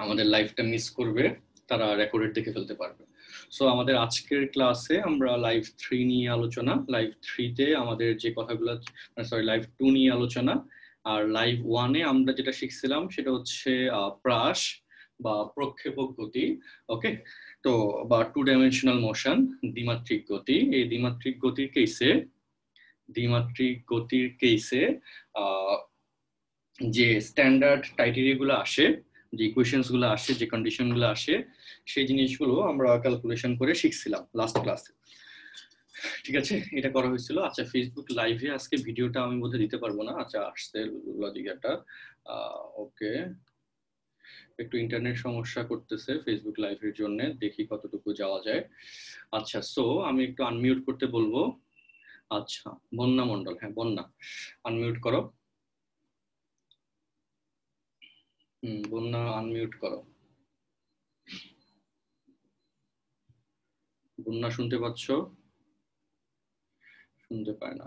আমাদের লাইভটা মিস করবে তারা রেকর্ডেড দেখে ফেলতে পারবে। সো আমাদের আজকের ক্লাসে আমরা লাইভ 3 নিয়ে আলোচনা, লাইভ 3 তে আমাদের যে কথাগুলো, সরি লাইভ 2 নিয়ে আলোচনা, আর লাইভ 1-এ আমরা যেটা শিখছিলাম সেটা হচ্ছে প্রাস বা প্রক্ষেপক গতি। ওকে, তো বা 2 ডাইমেনশনাল মোশন, দ্বিমাত্রিক গতি। এই দ্বিমাত্রিক গতির কেসে যে স্ট্যান্ডার্ড ক্রাইটেরিয়াগুলো আসে, যে ইকুয়েশনস গুলো আসে, যে কন্ডিশন গুলো আসে, সেই জিনিসগুলো আমরা ক্যালকুলেশন করে শিখছিলাম লাস্ট ক্লাসে। ঠিক আছে, এটা করা হয়েছিল। আচ্ছা, ফেসবুক লাইভে আজকে ভিডিওটা আমি বোধহয় দিতে পারবো না। আচ্ছা, আসছে লজিকাটা। ওকে, একটু ইন্টারনেট সমস্যা করতেছে ফেসবুক লাইভের জন্য, দেখি কতটুকু যাওয়া যায়। আচ্ছা, সো আমি একটু আনমিউট করতে বলবো। আচ্ছা, বন্যা মণ্ডল, হ্যাঁ বন্যা, আনমিউট করো। বন্যা আনমিউট করো। বন্যা শুনতে পাচ্ছ? শুনতে পায় না।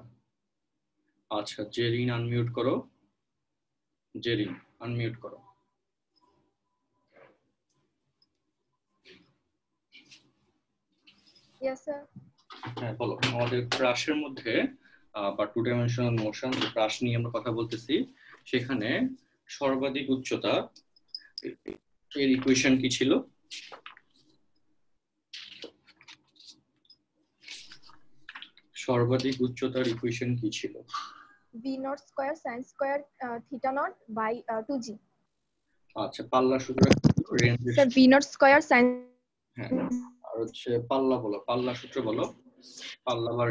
আচ্ছা, জেরিন আনমিউট করো। জেরিন আনমিউট করো। Yes, sir. হ্যাঁ বলো। আমাদের প্রাসের মধ্যে বা 2 ডাইমেনশনাল মোশন, যে প্রাস নিয়ে আমরা কথা বলতেছি, সেখানে সর্বাধিক উচ্চতা এর ইকুয়েশন কি ছিল? সর্বাধিক উচ্চতার ইকুয়েশন কি ছিল? V naught square sin square theta naught by 2g. আচ্ছা, পাল্লা সূত্র range. Sir, V naught square sin. হ্যাঁ, আর হচ্ছে পাল্লা বলো, পাল্লা সূত্র বলো। পাল্লা বা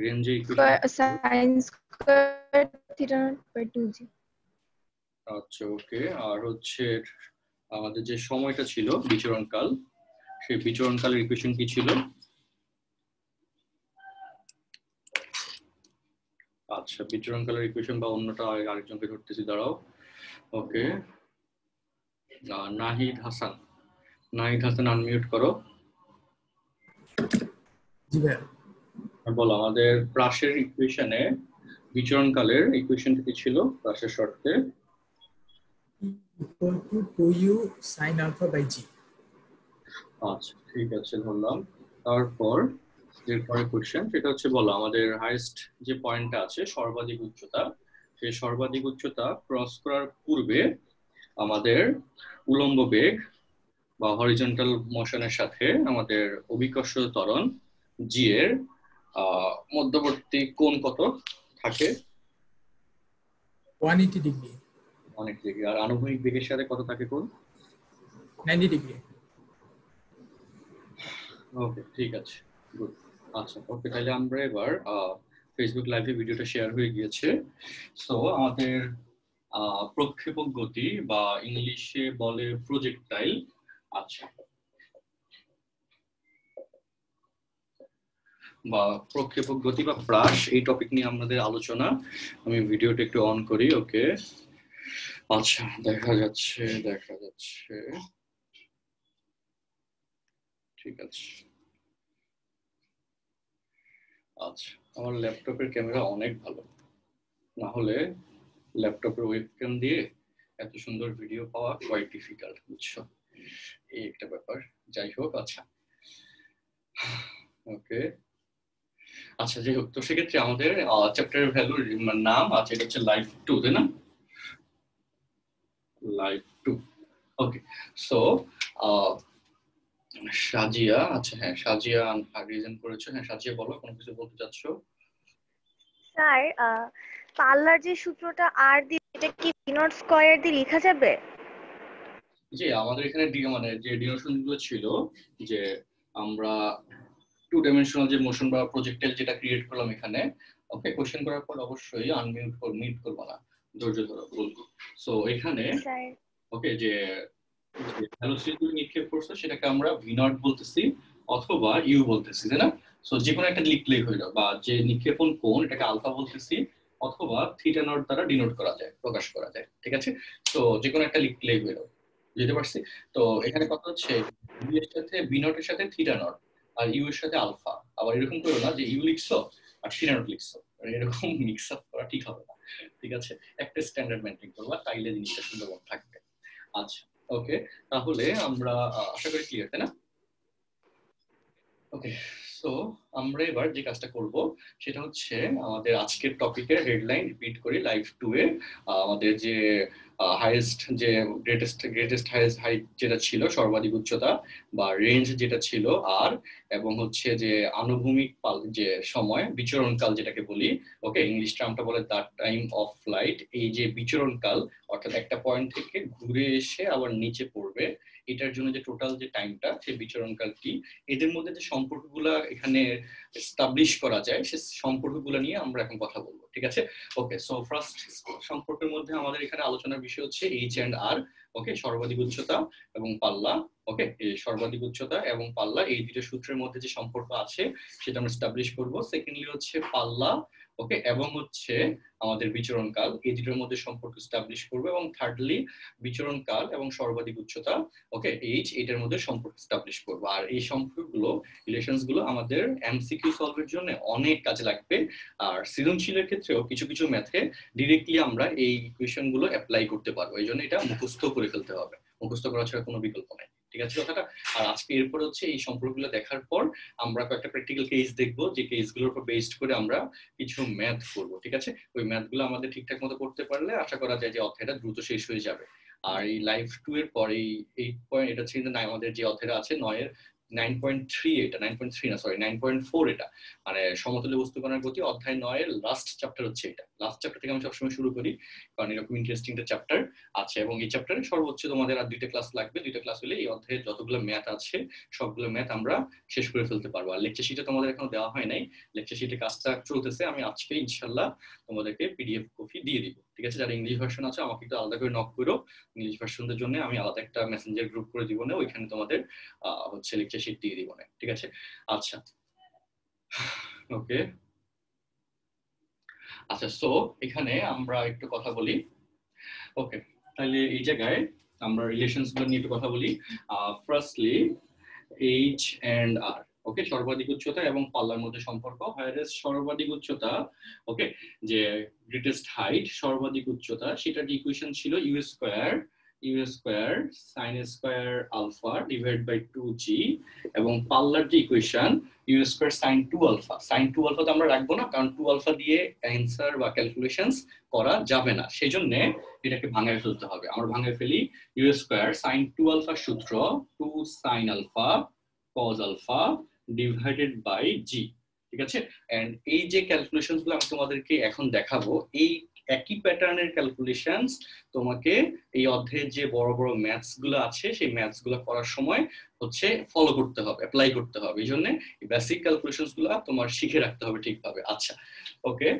রেঞ্জে equation sin square theta naught by 2g. আচ্ছা, ওকে। আর হচ্ছে আমাদের যে সময়টা ছিল বিচরণকাল, সেই বিচরণকালের ইকুয়েশন কি ছিল? আচ্ছা, বিচরণকালের ইকুয়েশন বা অন্যটা আরেকজনকে ধরতেছি, দাঁড়াও। ওকে, নাহিদ হাসান আনমিউট করো। জি ভাই, বলো, আমাদের প্রাসের ইকুয়েশনে বিচরণকালের ইকুয়েশনটা কি ছিল প্রাসের শর্তে? equal to 2u sin alpha by g. আচ্ছা, ঠিক আছে, ধরলাম। তারপর এরপরে কোশ্চেন সেটা হচ্ছে, বলো আমাদের হাইয়েস্ট যে পয়েন্টটা আছে সর্বাধিক উচ্চতা, সেই সর্বাধিক উচ্চতা ক্রস করার পূর্বে আমাদের উলম্ব বেগ বা হরিজন্টাল মোশনের সাথে আমাদের অভিকর্ষ ত্বরণ জি এর মধ্যবর্তী কোণ কত থাকে? 180 ডিগ্রি। অনেক ডিগ্রি। আর আনুভূমিক বেগের সাথে কত থাকে কোণ? 90 ডিগ্রি। ওকে, ঠিক আছে, গুড। আচ্ছা, ওকে, তাহলে আমরা এবার ফেসবুক লাইভে ভিডিওটা শেয়ার হয়ে গিয়েছে। সো আমাদের প্রক্ষেপক গতি বা ইংলিশে বলে প্রজেক্টাইল। আচ্ছা, বা প্রক্ষেপক গতি বা প্রাস, এই টপিক নিয়ে আমাদের আলোচনা। আমি ভিডিওটা একটু অন করি। ওকে, আচ্ছা, দেখা যাচ্ছে। ঠিক আছে। আচ্ছা, আমার ল্যাপটপের ক্যামেরা অনেক ভালো, না হলে ল্যাপটপের ওয়েবক্যাম দিয়ে এত সুন্দর ভিডিও পাওয়া কোয়াইট ডিফিকাল্ট, বুঝছো? এই একটা ব্যাপার। যাই হোক, আচ্ছা, ওকে, আচ্ছা, যাই হোক, তো সেক্ষেত্রে আমাদের চ্যাপ্টারের ভ্যালুর নাম আছে, এটা হচ্ছে লাইভ 2, তাই না? লাইভ 2। ওকে, সো সাজিয়া, আচ্ছা হ্যাঁ, সাজিয়া রিজন করেছো। হ্যাঁ সাজিয়া, বলো, কোনো কিছু বলতে চাচ্ছো? স্যার, পাল্লার যে সূত্রটা আর দিয়ে, এটা কি ভি নট স্কয়ার দিয়ে লেখা যাবে? জি, আমাদের এখানে মানে যে ডিনোশন গুলো ছিল, যে আমরা 2 ডাইমেনশনাল যে মোশন বা প্রজেক্টাইল যেটা ক্রিয়েট করলাম এখানে। ওকে, কোশ্চেন করার পর অবশ্যই মিউট করব না, ধৈর্য ধরো বলবো। সো এখানে ওকে, যে ভেলোসিটি নিক্ষেপ করছে সেটাকে আমরা ভি নট বলতেছি অথবা ইউ বলতেছি, তাই না? সো যে কোনো একটা লিখলেই হয়ে যাবে, বা যে নিক্ষেপণ কোণ এটাকে আলফা বলতেছি অথবা থিটা নট দ্বারা ডিনোট করা যায়, প্রকাশ করা যায়। ঠিক আছে, তো যে কোনো একটা লিখলেই হয়ে যাবে, বুঝতে পারছি? তো এখানে কথা হচ্ছে ভি এর সাথে ভি নট এর সাথে থিটা নট, আর ইউ এর সাথে আলফা। আবার এরকম করো না যে ইউ লিখছো আর থিটা নট লিখছো, এরকম মিক্স আপ করা ঠিক হবে না, ঠিক আছে? একটা স্ট্যান্ডার্ড মেনটেন করবা, তাইলে জিনিসটা সুন্দর থাকবে। আচ্ছা ওকে, তাহলে আমরা আশা করি ক্লিয়ার, তাই না? ওকে, সো আমরা এবার যে কাজটা করব সেটা হচ্ছে আমাদের আজকের টপিকের হেডলাইন রিপিট করি। লাইভ 2 এ আমাদের যে হাইয়েস্ট যে গ্রেটেস্ট হাইয়েস্ট হাইট যেটা ছিল, সর্বাধিক উচ্চতা বা রেঞ্জ যেটা ছিল, আর এবং হচ্ছে যে আনুভূমিক যে সময় বিচরণকাল যেটাকে বলি, ওকে, ইংলিশ টার্মটা বলে দ্য টাইম অফ ফ্লাইট। এই যে বিচরণকাল, অর্থাৎ একটা পয়েন্ট থেকে ঘুরে এসে আবার নিচে পড়বে, এটার জন্য যে টোটাল যে টাইমটা, সেই বিচরণকাল কি, এদের মধ্যে যে সম্পর্কগুলো এখানে এস্টাবলিশ করা যায়, সেই সম্পর্কগুলো নিয়ে আমরা এখন কথা বলবো, ঠিক আছে? ওকে, সো ফার্স্ট সম্পর্কের মধ্যে আমাদের এখানে আলোচনার বিষয় হচ্ছে এইচ এন্ড আর। ওকে, সর্বাধিক উচ্চতা এবং পাল্লা। ওকে, এই সর্বাধিক উচ্চতা এবং পাল্লা, এই দুটো সূত্রের মধ্যে যে সম্পর্ক আছে সেটা আমরা এস্টাবলিশ করব। সেকেন্ডলি হচ্ছে পাল্লা, ওকে, এবং হচ্ছে আমাদের বিচরণকাল, এই দুটোর মধ্যে সম্পর্ক এস্টাবলিশ করব। এবং থার্ডলি বিচরণকাল এবং সর্বাধিক উচ্চতা, ওকে, এইচ, এটার মধ্যে সম্পর্ক এস্টাবলিশ করব। আর এই সম্পর্কগুলো, রিলেশনস গুলো আমাদের এমসিকিউ সলভের জন্য অনেক কাজে লাগবে। আর সৃজনশীলের ক্ষেত্রেও কিছু কিছু ম্যাথে ডিরেক্টলি আমরা এই ইকুয়েশন গুলো অ্যাপ্লাই করতে পারবো। এই জন্য এটা মুখস্থ করে ফেলতে হবে, মুখস্থ করা ছাড়া কোনো বিকল্প নাই, ঠিক আছে কথাটা? আর আজকে এরপর হচ্ছে এই সম্পর্কগুলো দেখার পর আমরা কয়েকটা প্র্যাকটিক্যাল কেস দেখবো, যে কেসগুলোর উপর বেসড করে আমরা কিছু ম্যাথ করবো, ঠিক আছে? ওই ম্যাথগুলো আমাদের ঠিকঠাক মতো করতে পারলে আশা করা যায় যে অধ্যায়টা দ্রুত শেষ হয়ে যাবে। আর এই লাইভ 2 এর পর এই 8 পয়েন্ট, এটা ছিল আমাদের যে অধ্যায়টা আছে 9 এর 9.3, এটা 9.3 না, সরি 9.4, এটা মানে সমতলে বস্তুকণার গতি, অধ্যায় 9 এর লাস্ট চ্যাপ্টার হচ্ছে এটা। লাস্ট চ্যাপ্টার থেকে আমি সবসময় শুরু করি, কারণ এরকম ইন্টারেস্টিং একটা চ্যাপ্টার আছে। এবং এই চ্যাপ্টারে সর্বোচ্চ তোমাদের আর 2টা ক্লাস লাগবে, 2টা ক্লাস হলে এই অধ্যায়ের যতগুলো ম্যাথ আছে সবগুলো ম্যাথ আমরা শেষ করে ফেলতে পারবো। আর লেকচার শিটে তোমাদের এখনো দেওয়া হয় নাই, লেকচার শিটে কাজটা চলতেছে, আমি আজকে ইনশাল্লাহ তোমাদেরকে পিডিএফ কপি দিয়ে দিব, ঠিক আছে? যারা ইংলিশ ভার্সন আছে আমাকে একটু আলাদা করে নক করো, ইংলিশ ভার্সনদের জন্য আমি আলাদা একটা মেসেঞ্জার গ্রুপ করে দিব না, ওইখানে তোমাদের হচ্ছে লেকচার শিট দিয়ে দিব না, ঠিক আছে? আচ্ছা ওকে, আচ্ছা, সো এখানে আমরা একটু কথা বলি। ওকে, তাহলে এই জায়গায় আমরা রিলেশনস গুলো নিয়ে একটু কথা বলি। ফার্স্টলি এইচ এন্ড আর, ওকে, সর্বাধিক উচ্চতা এবং পাল্লার মধ্যে সম্পর্ক। হায়ারেস্ট সর্বাধিক উচ্চতা, ওকে, যে গ্রেটেস্ট হাইট, সর্বাধিক উচ্চতা, সেটার যে ইকুয়েশন ছিল u square sine square alpha divide by 2g, এবং পাল্লার যে equation u square sine 2 alpha. Sine 2 alpha তো আমরা রাখবো না, কারণ 2 আলফা দিয়ে অ্যান্সার বা ক্যালকুলেশনস করা যাবে না, সেই জন্য এটাকে ভাঙায় ফেলতে হবে। আমরা ভাঙায় ফেলি, ইউ স্কয়ার সাইন 2 আলফা সূত্র 2 sine alpha cos alpha divided by g, ঠিক আছে? এন্ড এই যে ক্যালকুলেশনস গুলো আমি তোমাদেরকে এখন দেখাবো, এই একই প্যাটার্নের ক্যালকুলেশনস তোমাকে এই অধ্যায়ের যে বড় বড় ম্যাথস গুলো আছে সেই ম্যাথস গুলো করার সময় হচ্ছে ফলো করতে হবে, অ্যাপ্লাই করতে হবে। এই জন্য বেসিক ক্যালকুলেশনস গুলো তোমার শিখে রাখতে হবে ঠিকভাবে। আচ্ছা ওকে,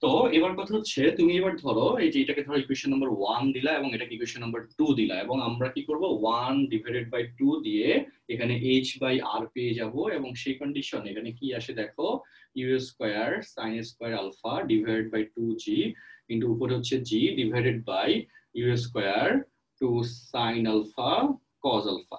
তো এবার কথা হচ্ছে, তুমি এবার ধরো এই যে এটাকে ধরো ইকুয়েশন নাম্বার 1 দিলা এবং এটাকে ইকুয়েশন নাম্বার 2 দিলা, এবং আমরা কি করব 1 ডিভাইডেড বাই 2 দিয়ে এখানে h বাই r পেয়ে যাব। এবং সেই কন্ডিশন এখানে কি আসে দেখো, u square sine square alpha divided by 2g into উপরে হচ্ছে g divided by u square 2 sine alpha cos alpha.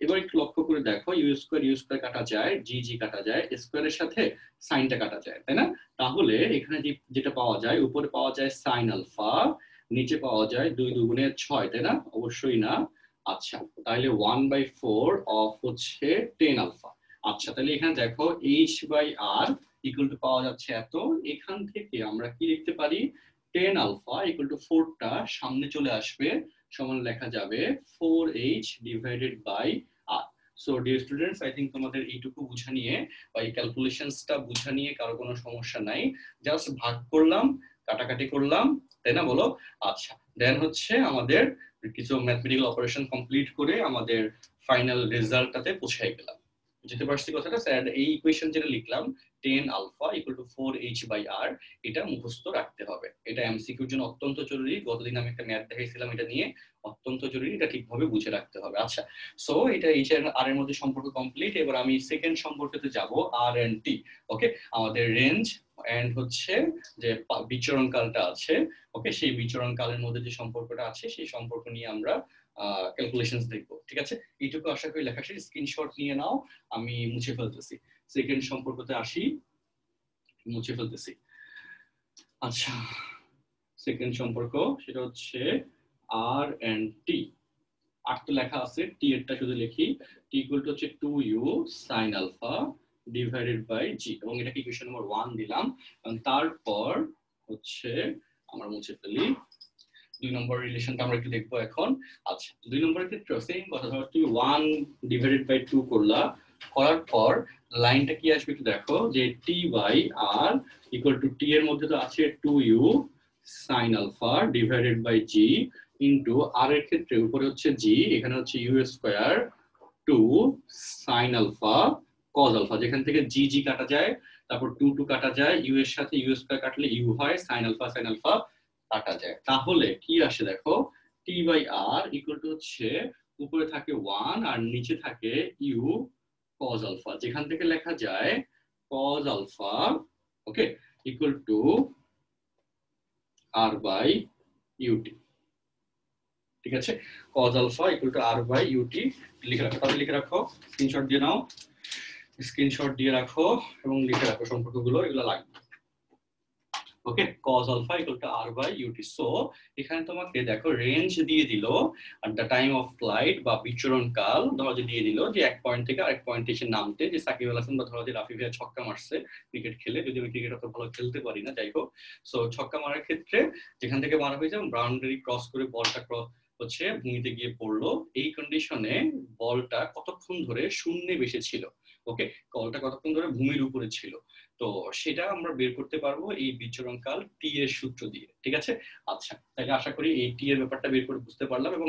এবার একটু লক্ষ্য করে দেখো, ইউ স্কয়ার কাটা যায়, জি জি কাটা যায়, স্কয়ারের সাথে সাইনটা কাটা যায়, তাই না? তাহলে এখানে যেটা পাওয়া যায়, উপরে পাওয়া যায় সাইন আলফা, নিচে পাওয়া যায় 2 দুগুণে 6, তাই না? অবশ্যই না। আচ্ছা, তাহলে 1/4 অফ হচ্ছে 10 আলফা। আচ্ছা, তাহলে এখানে দেখো h by r equal to পাওয়া যাচ্ছে এত। এখান থেকে আমরা কি লিখতে পারি, 10 আলফা ইকুয়াল টু 4টা সামনে চলে আসবে, সমান লেখা যাবে 4h divided by r। So dear students, I think তোমাদের এইটুকু বুঝা নিয়ে বা এই ক্যালকুলেশনসটা বুঝা নিয়ে কারো কোনো সমস্যা নাই। জাস্ট ভাগ করলাম, কাটাকাটি করলাম, তাই না বলো? আচ্ছা, দেন হচ্ছে আমাদের কিছু ম্যাথমেটিক্যাল অপারেশন কমপ্লিট করে আমাদের ফাইনাল রেজাল্টটাতে পৌঁছাই গেলাম। যেতে পারছি কথাটা? স্যার এই ইকুয়েশন যেটা লিখলাম 10 alpha equal to 4h by r, এটা মুখস্থ রাখতে হবে। এটা এমসিকিউর জন্য অত্যন্ত জরুরি। গতদিন আমি একটা ম্যাথ দেখাইছিলাম এটা নিয়ে, অত্যন্ত জরুরি, এটা ঠিকভাবে বুঝে রাখতে হবে। আচ্ছা, সো এটা এইচ আর আর এর মধ্যে সম্পর্ক কমপ্লিট। এবার আমি সেকেন্ড সম্পর্কতে যাব, আর এন্ড টি। ওকে, আমাদের রেঞ্জ এন্ড হচ্ছে যে বিচরণ কালটা আছে, ওকে, সেই বিচরণ কালের মধ্যে যে সম্পর্কটা আছে সেই সম্পর্ক নিয়ে আমরা ক্যালকুলেশনস দেখবো, ঠিক আছে? এইটুকু আশা করি লেখা শেষ। স্ক্রিনশট নিয়ে নাও, আমি মুছে ফেলতেছি। সেকেন্ড সম্পর্কতে আসি, মুছে ফেলতেছি। আচ্ছা, সেকেন্ড সম্পর্ক সেটা হচ্ছে আর এন্ড টি। আর তো লেখা আছে, টি এরটা শুধু লিখি, টি ইকুয়াল টু হচ্ছে 2u sin alpha divided by g, এবং এটাকে ইকুয়েশন নাম্বার 1 দিলাম। এবং তারপর হচ্ছে আমরা মুছে ফেলি, 2 নম্বর রিলেশনটা আমরা একটু দেখবো এখন। আচ্ছা, 2 নম্বরের ক্ষেত্রে সেম কথা, ধরো তুমি 1 ডিভাইডেড বাই 2 করলা, করার পর লাইনটা কি আসবে একটু দেখো, যে t by r equal to t এর মধ্যে তো আছে 2u sin alpha divided by g into r এর ক্ষেত্রে উপরে হচ্ছে জি, এখানে হচ্ছে u square 2 sin alpha cos alpha, যেখান থেকে জি জি কাটা যায়, তারপর 2 2 কাটা যায়, ইউ এর সাথে ইউ স্কয়ার কাটলে ইউ হয়, sin আলফা কাটা যায়। তাহলে কি আসে দেখো, টি বাই আর ইকুয়াল টু হচ্ছে উপরে থাকে 1 আর নিচে থাকে ইউ cos আলফা, যেখান থেকে লেখা যায় cos alpha okay equal to r by u t. ঠিক আছে, cos alpha equal to r by u t লিখে রাখো, তাহলে লিখে রাখো, স্ক্রিনশট দিয়ে নাও, স্ক্রিনশট দিয়ে রাখো এবং লিখে রাখো সম্পর্কগুলো, এগুলো লাগবে। Okay, cos alpha equal to r by u t. So এখানে তোমাকে দেখো রেঞ্জ দিয়ে দিল আর দ্য টাইম অফ ফ্লাইট বা বিচরণ কাল, ধরো যে দিয়ে দিল যে এক পয়েন্ট থেকে আরেক পয়েন্টে এসে নামতে, যে সাকিব আল হাসান বা ধরো যে রাফি ভাইয়া ছক্কা মারছে ক্রিকেট খেলে, যদি আমি ক্রিকেট অত ভালো খেলতে পারি না, যাই হোক। সো ছক্কা মারার ক্ষেত্রে যেখান থেকে মারা হয়েছে বাউন্ডারি ক্রস করে বলটা হচ্ছে ভূমিতে গিয়ে পড়লো, এই কন্ডিশনে বলটা কতক্ষণ ধরে শূন্যে বেশি ছিল, ওকে, বলটা কতক্ষণ ধরে ভূমির উপরে ছিল, তো সেটা আমরা বের করতে পারবো এই বিচরণ কাল টি এর সূত্র দিয়ে। ঠিক আছে, আচ্ছা, তাহলে আশা করি এই টি এর ব্যাপারটা বের করে বুঝতে পারলাম, এবং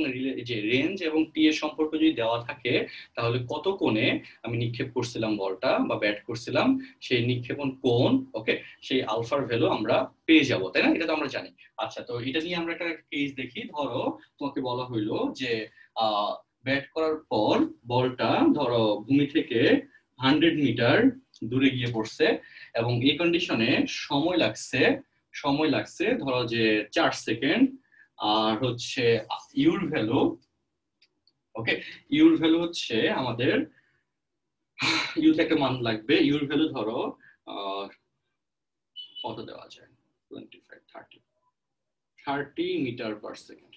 যে রেঞ্জ এবং টি এর সম্পর্ক যদি দেওয়া থাকে, তাহলে কত কোণে আমি নিক্ষেপ করছিলাম বলটা বা ব্যাট করছিলাম, সেই নিক্ষেপণ কোণ, ওকে, সেই আলফার ভ্যালু আমরা পেয়ে যাব, তাই না? এটা তো আমরা জানি। আচ্ছা, তো এটা নিয়ে আমরা একটা কেস দেখি। ধরো তোমাকে বলা হইলো যে ব্যাট করার পর বলটা ধরো ভূমি থেকে 100 মিটার দূরে গিয়ে পড়ছে, এবং এই কন্ডিশনে সময় লাগছে ধরো যে 4 সেকেন্ড, আর হচ্ছে your value, okay, your value হচ্ছে আমাদের, ইউতে একটা মান লাগবে, ইউর ভ্যালু ধরো কত দেওয়া যায়, 25 30 metre per second,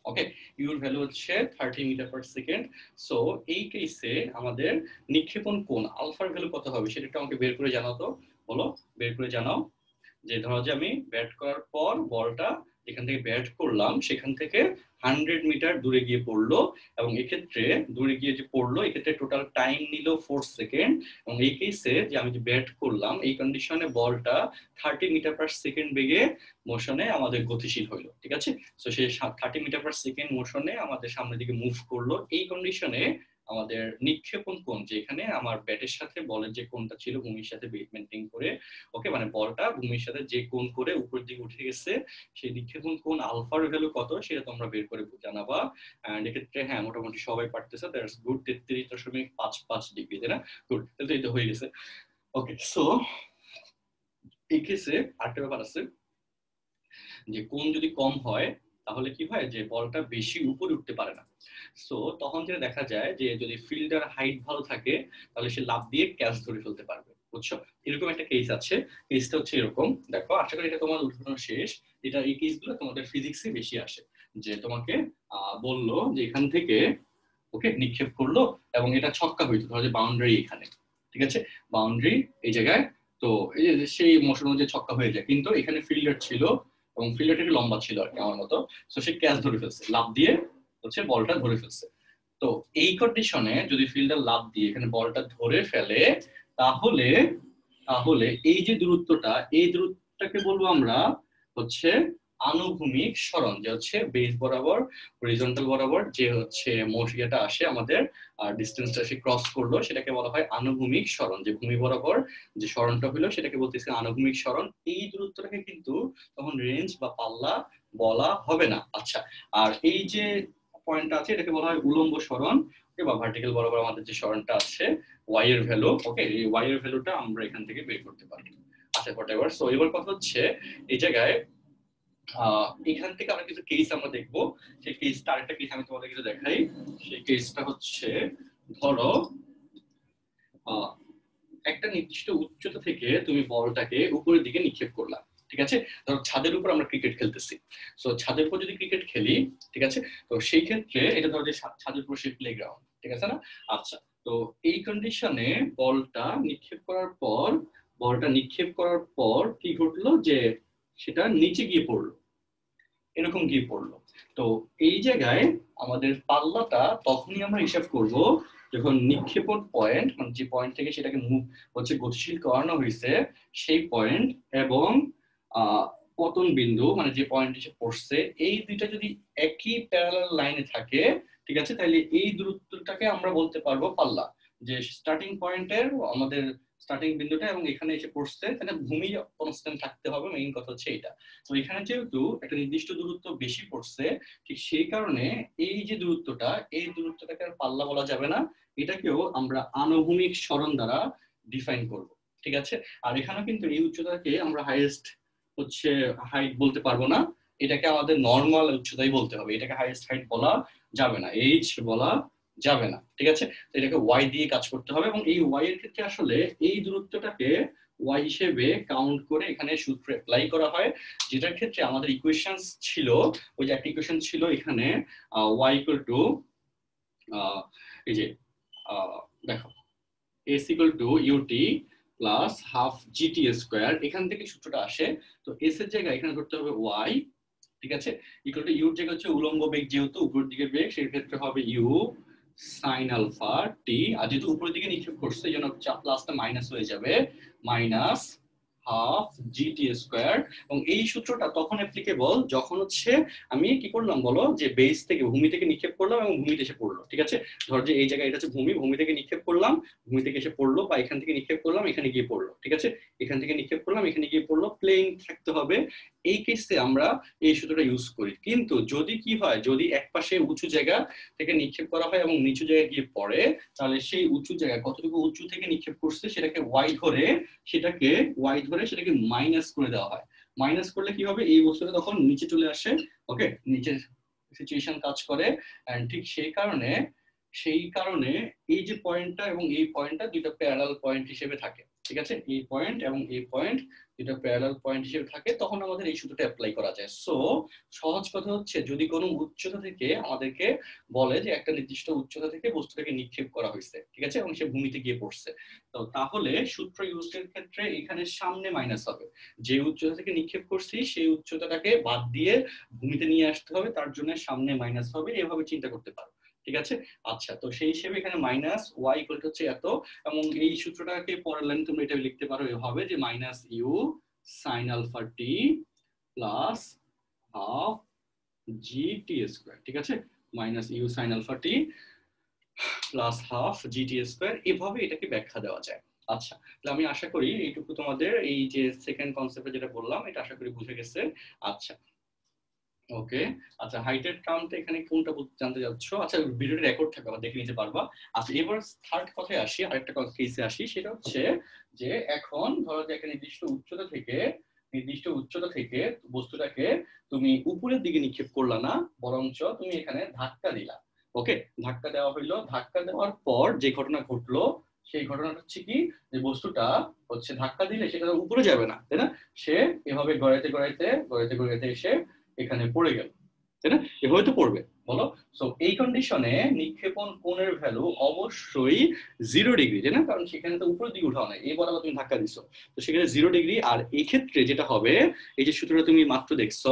okay, your value হচ্ছে 30 মিটার পার সেকেন্ড। সো এই কেসে আমাদের নিক্ষেপণ কোণ আলফার ভ্যালু কত হবে সেটা একটু আমাকে বের করে জানাও তো, বলো, বের করে জানাও। যে ধরো যে আমি ব্যাট করার পর বলটা যেখান থেকে ব্যাট করলাম সেখান থেকে 100 মিটার দূরে গিয়ে পড়লো, এবং এক্ষেত্রে দূরে গিয়ে যে পড়লো এক্ষেত্রে টোটাল টাইম নিল 4 সেকেন্ড, এবং এই কেসে যে আমি যে ব্যাট করলাম এই কন্ডিশনে বলটা 30 মিটার পার সেকেন্ড বেগে মোশনে আমাদের গতিশীল হইলো। ঠিক আছে, তো সেই 30 মিটার পার সেকেন্ড মোশনে আমাদের সামনের দিকে মুভ করলো, এই কন্ডিশনে আমাদের নিক্ষেপণ কোণ, যেখানে আমার ব্যাটের সাথে বলের যে কোণটা ছিল ভূমির সাথে মেনটেন করে, ওকে, মানে বলটা ভূমির সাথে যে কোণ করে উপরের দিকে উঠে গেছে, সেই নিক্ষেপণ কোণ আলফার ভ্যালু কত সেটা তোমরা বের করে জানাবা। এন্ড এক্ষেত্রে হ্যাঁ মোটামুটি সবাই পারতেছে, দ্যাটস গুড, 33.55 ডিগ্রি, তাই না? গুড, তাহলে তো এটা হয়ে গেছে। ওকে, সো এই কেসে আরেকটা ব্যাপার আছে, যে কোণ যদি কম হয় তাহলে কি হয়, যে বলটা বেশি উপরে উঠতে পারে না। সো তখন যেটা দেখা যায় যে যদি ফিল্ডার হাইট ভালো থাকে তাহলে সে লাফ দিয়ে ক্যাচ ধরে ফেলতে পারবে, বুঝছো? এরকম একটা কেস আছে, কেসটা হচ্ছে এরকম, দেখো আশা করি এটা তোমার উদাহরণ শেষ। এটা এই কেসগুলো তোমাদের ফিজিক্সে বেশি আসে, যে তোমাকে বললো যে এখান থেকে ওকে নিক্ষেপ করলো এবং এটা ছক্কা হইতো, ধরো যে বাউন্ডারি এখানে, ঠিক আছে, বাউন্ডারি এই জায়গায়, তো এই যে সেই মোশন অনুযায়ী ছক্কা হয়ে যায়, কিন্তু এখানে ফিল্ডার ছিল এবং ফিল্ডারটা একটু লম্বা ছিল আর কি আমার মতো, তো সে ক্যাচ ধরে ফেলছে, লাফ দিয়ে হচ্ছে বলটা ধরে ফেলছে। তো এই কন্ডিশনে যদি ফিল্ডার লাফ দিয়ে এখানে বলটা ধরে ফেলে, তাহলে তাহলে এই যে দূরত্বটা, এই দূরত্বটাকে বলবো আমরা হচ্ছে আনুভূমিক সরণ, যে হচ্ছে বেস বরাবর হরিজন্টাল বরাবর যে হচ্ছে মোশিয়াটা আসে আমাদের, আর ডিসটেন্সটা সে ক্রস করলো সেটাকে বলা হয় আনুভূমিক সরণ, যে ভূমি বরাবর যে সরণটা হলো সেটাকে বলতেছে আনুভূমিক সরণ। এই দূরত্বটাকে কিন্তু তখন রেঞ্জ বা পাল্লা বলা হবে না। আচ্ছা, আর এই যে পয়েন্টটা আছে এটাকে বলা হয় উলম্ব সরণ, বা ভার্টিক্যাল বরাবর আমাদের যে সরণটা আছে ওয়াই এর ভ্যালু, ওকে, এই ওয়াই এর ভ্যালুটা আমরা এখান থেকে বের করতে পারি। আচ্ছা, হোয়াটএভার। সো এবার কথা হচ্ছে এই জায়গায় এখান থেকে আমরা কিছু কেস আমরা দেখবো, সেই কেসটা আরেকটা কেস আমি তোমাদের কিছু দেখাই। সেই কেসটা হচ্ছে ধরো একটা নির্দিষ্ট উচ্চতা থেকে তুমি বলটাকে উপরের দিকে নিক্ষেপ করলা, ঠিক ঠিক আছে? ধরো ছাদের উপর আমরা ক্রিকেট খেলতেছি, সো ছাদের উপর যদি ক্রিকেট খেলি, ঠিক আছে, তো সেই ক্ষেত্রে এটা ধরো যে ছাদের উপর সেই প্লেগ্রাউন্ড, ঠিক আছে না? আচ্ছা, তো এই কন্ডিশনে বলটা নিক্ষেপ করার পর কি ঘটলো, যে সেটা নিচে গিয়ে পড়লো, এরকম গিয়ে পড়লো। তো এই জায়গায় আমাদের পাল্লাটা তখনই আমরা হিসাব করব যখন নিক্ষেপণ পয়েন্ট, মানে যে পয়েন্ট থেকে সেটাকে মুভ গতিশীল করানো হয়েছে সেই পয়েন্ট, এবং পতন বিন্দু মানে যে পয়েন্ট এসে পড়ছে, এই দুইটা যদি একই প্যারালাল লাইনে থাকে, ঠিক আছে, তাহলে এই দূরত্বটাকে আমরা বলতে পারবো পাল্লা। যে স্টার্টিং পয়েন্টের আমাদের স্টার্টিং বিন্দুটা এবং এখানে এসে পড়ছে, তাহলে ভূমি কনস্ট্যান্ট থাকতে হবে, মেইন কথা হচ্ছে এটা। তো এখানে যেহেতু একটা নির্দিষ্ট দূরত্ব বেশি পড়ছে, ঠিক সেই কারণে এই যে দূরত্বটা, এই দূরত্বটাকে আর পাল্লা বলা যাবে না, এটাকেও আমরা আনুভূমিক সরণ দ্বারা ডিফাইন করব, ঠিক আছে? আর এখানে কিন্তু এই উচ্চতাকে আমরা হাইট বলতে পারবো না, এটাকে আমাদের নর্মাল উচ্চতাই বলতে হবে, এটাকে হাইয়েস্ট হাইট বলা যাবে না, এইচ বলা যাবে না, ঠিক আছে? এটাকে ওয়াই দিয়ে কাজ করতে হবে, এবং এই ওয়াই এর ক্ষেত্রে আসলে এই দূরত্বটাকে ওয়াই হিসেবে কাউন্ট করে এখানে সূত্র অ্যাপ্লাই করা হয়, যেটার ক্ষেত্রে আমাদের ইকুয়েশন ছিল, ওই যে একটা ইকুয়েশন ছিল এখানে ওয়াই ইকুয়াল টু এই যে দেখো s equal to u t plus half g t square, এখান থেকে সূত্রটা আসে। তো এস এর জায়গায় এখানে ধরতে হবে ওয়াই, ঠিক আছে, ইকুয়াল টু ইউর জায়গা হচ্ছে উলম্ব বেগ, যেহেতু উপরের দিকে বেগ সেই ক্ষেত্রে হবে ইউ সাইন আলফা টি, আর যেহেতু উপরের দিকে নিক্ষেপ করছে এই জন্য প্লাসটা মাইনাস হয়ে যাবে, মাইনাস হাফ জিটি স্কোয়ার। এবং এই সূত্রটা তখন অ্যাপ্লিকেবল যখন আমি কি করলাম বলো, যে বেস থেকে ভূমি থেকে নিক্ষেপ করলাম এবং ভূমিতে এসে পড়লো, ঠিক আছে? ধর যে এই জায়গায় এটা হচ্ছে ভূমি থেকে নিক্ষেপ করলাম, ভূমি থেকে এসে পড়লো, বা এখান থেকে নিক্ষেপ করলাম এখানে গিয়ে পড়লো, ঠিক আছে? এখান থেকে নিক্ষেপ করলাম এখানে গিয়ে পড়লো, প্লেন থাকতে হবে, এই কেসে আমরা এই সূত্রটা ইউজ করি। কিন্তু যদি কি হয়, যদি এক পাশে উঁচু জায়গা থেকে নিক্ষেপ করা হয় এবং নিচু জায়গায় গিয়ে পড়ে, তাহলে সেই উঁচু জায়গা কতটুকু উঁচু থেকে নিক্ষেপ করছে সেটাকে ওয়াই ধরে সেটাকে মাইনাস করে দেওয়া হয়। মাইনাস করলে কি হবে, এই বস্তুটা তখন নিচে চলে আসে, ওকে, নিচের সিচুয়েশন কাজ করে। এন্ড ঠিক সেই কারণে এই যে পয়েন্টটা এবং এই পয়েন্টটা দুটো প্যারালাল পয়েন্ট হিসেবে থাকে, ঠিক আছে? এই পয়েন্ট এবং এই পয়েন্ট দুটো প্যারালাল পয়েন্ট হিসেবে থাকে, তখন আমাদের এই সূত্রটা অ্যাপ্লাই করা যায়। সো সহজ কথা হচ্ছে, যদি কোনো উচ্চতা থেকে আমাদেরকে বলে যে একটা নির্দিষ্ট উচ্চতা থেকে বস্তুটাকে নিক্ষেপ করা হয়েছে, ঠিক আছে, এবং সে ভূমিতে গিয়ে পড়ছে, তো তাহলে সূত্র ইউজের ক্ষেত্রে এখানে সামনে মাইনাস হবে, যে উচ্চতা থেকে নিক্ষেপ করছি সেই উচ্চতাটাকে বাদ দিয়ে ভূমিতে নিয়ে আসতে হবে, তার জন্য সামনে মাইনাস হবে, এভাবে চিন্তা করতে পারো, ঠিক আছে? আচ্ছা, তো সেই হিসেবে এখানে মাইনাস ওয়াই ইকুয়াল টু হচ্ছে এত, এবং এই সূত্রটাকে পরের লাইনে তুমি এটা লিখতে পারো এভাবে, যে মাইনাস ইউ সাইন আলফা টি plus half g t square, ঠিক আছে? মাইনাস ইউ সাইন আলফা টি plus half g t square, এভাবে এটাকে ব্যাখ্যা দেওয়া যায়। আচ্ছা, তাহলে আমি আশা করি এইটুকু তোমাদের এই যে সেকেন্ড কনসেপ্টে যেটা বললাম এটা আশা করি বুঝে গেছে। আচ্ছা, ওকে, আচ্ছা, হাইটের টার্মটা এখানে কোনটা জানতে যাচ্ছ? আচ্ছা, ভিডিওটি রেকর্ড থাকবে, আবার দেখে নিতে পারবা। আচ্ছা, এবার থার্ড কথায় আসি, আরেকটা কেসে আসি, সেটা হচ্ছে যে এখন ধরো যে একটা নির্দিষ্ট উচ্চতা থেকে বস্তুটাকে তুমি উপরের দিকে নিক্ষেপ করলা না, বরঞ্চ তুমি এখানে ধাক্কা দিলা, ওকে, ধাক্কা দেওয়া হইলো, ধাক্কা দেওয়ার পর যে ঘটনা ঘটলো সেই ঘটনাটা হচ্ছে কি, যে বস্তুটা ধাক্কা দিলে সেটা উপরে যাবে না, তাই না? সে এভাবে গড়াইতে এসে এখানে পড়ে গেল, তাই না? এভাবে তো পড়বে, বলো। সো এই কন্ডিশনে নিক্ষেপণ কোণের ভ্যালু অবশ্যই 0 ডিগ্রি, তাই না? কারণ সেখানে তো উপরের দিকে উঠাও নাই, এই বরাবর তুমি ধাক্কা দিছো, তো সেখানে 0 ডিগ্রি। আর এই ক্ষেত্রে যেটা হবে, এই যে সূত্রটা তুমি মাত্র দেখছো,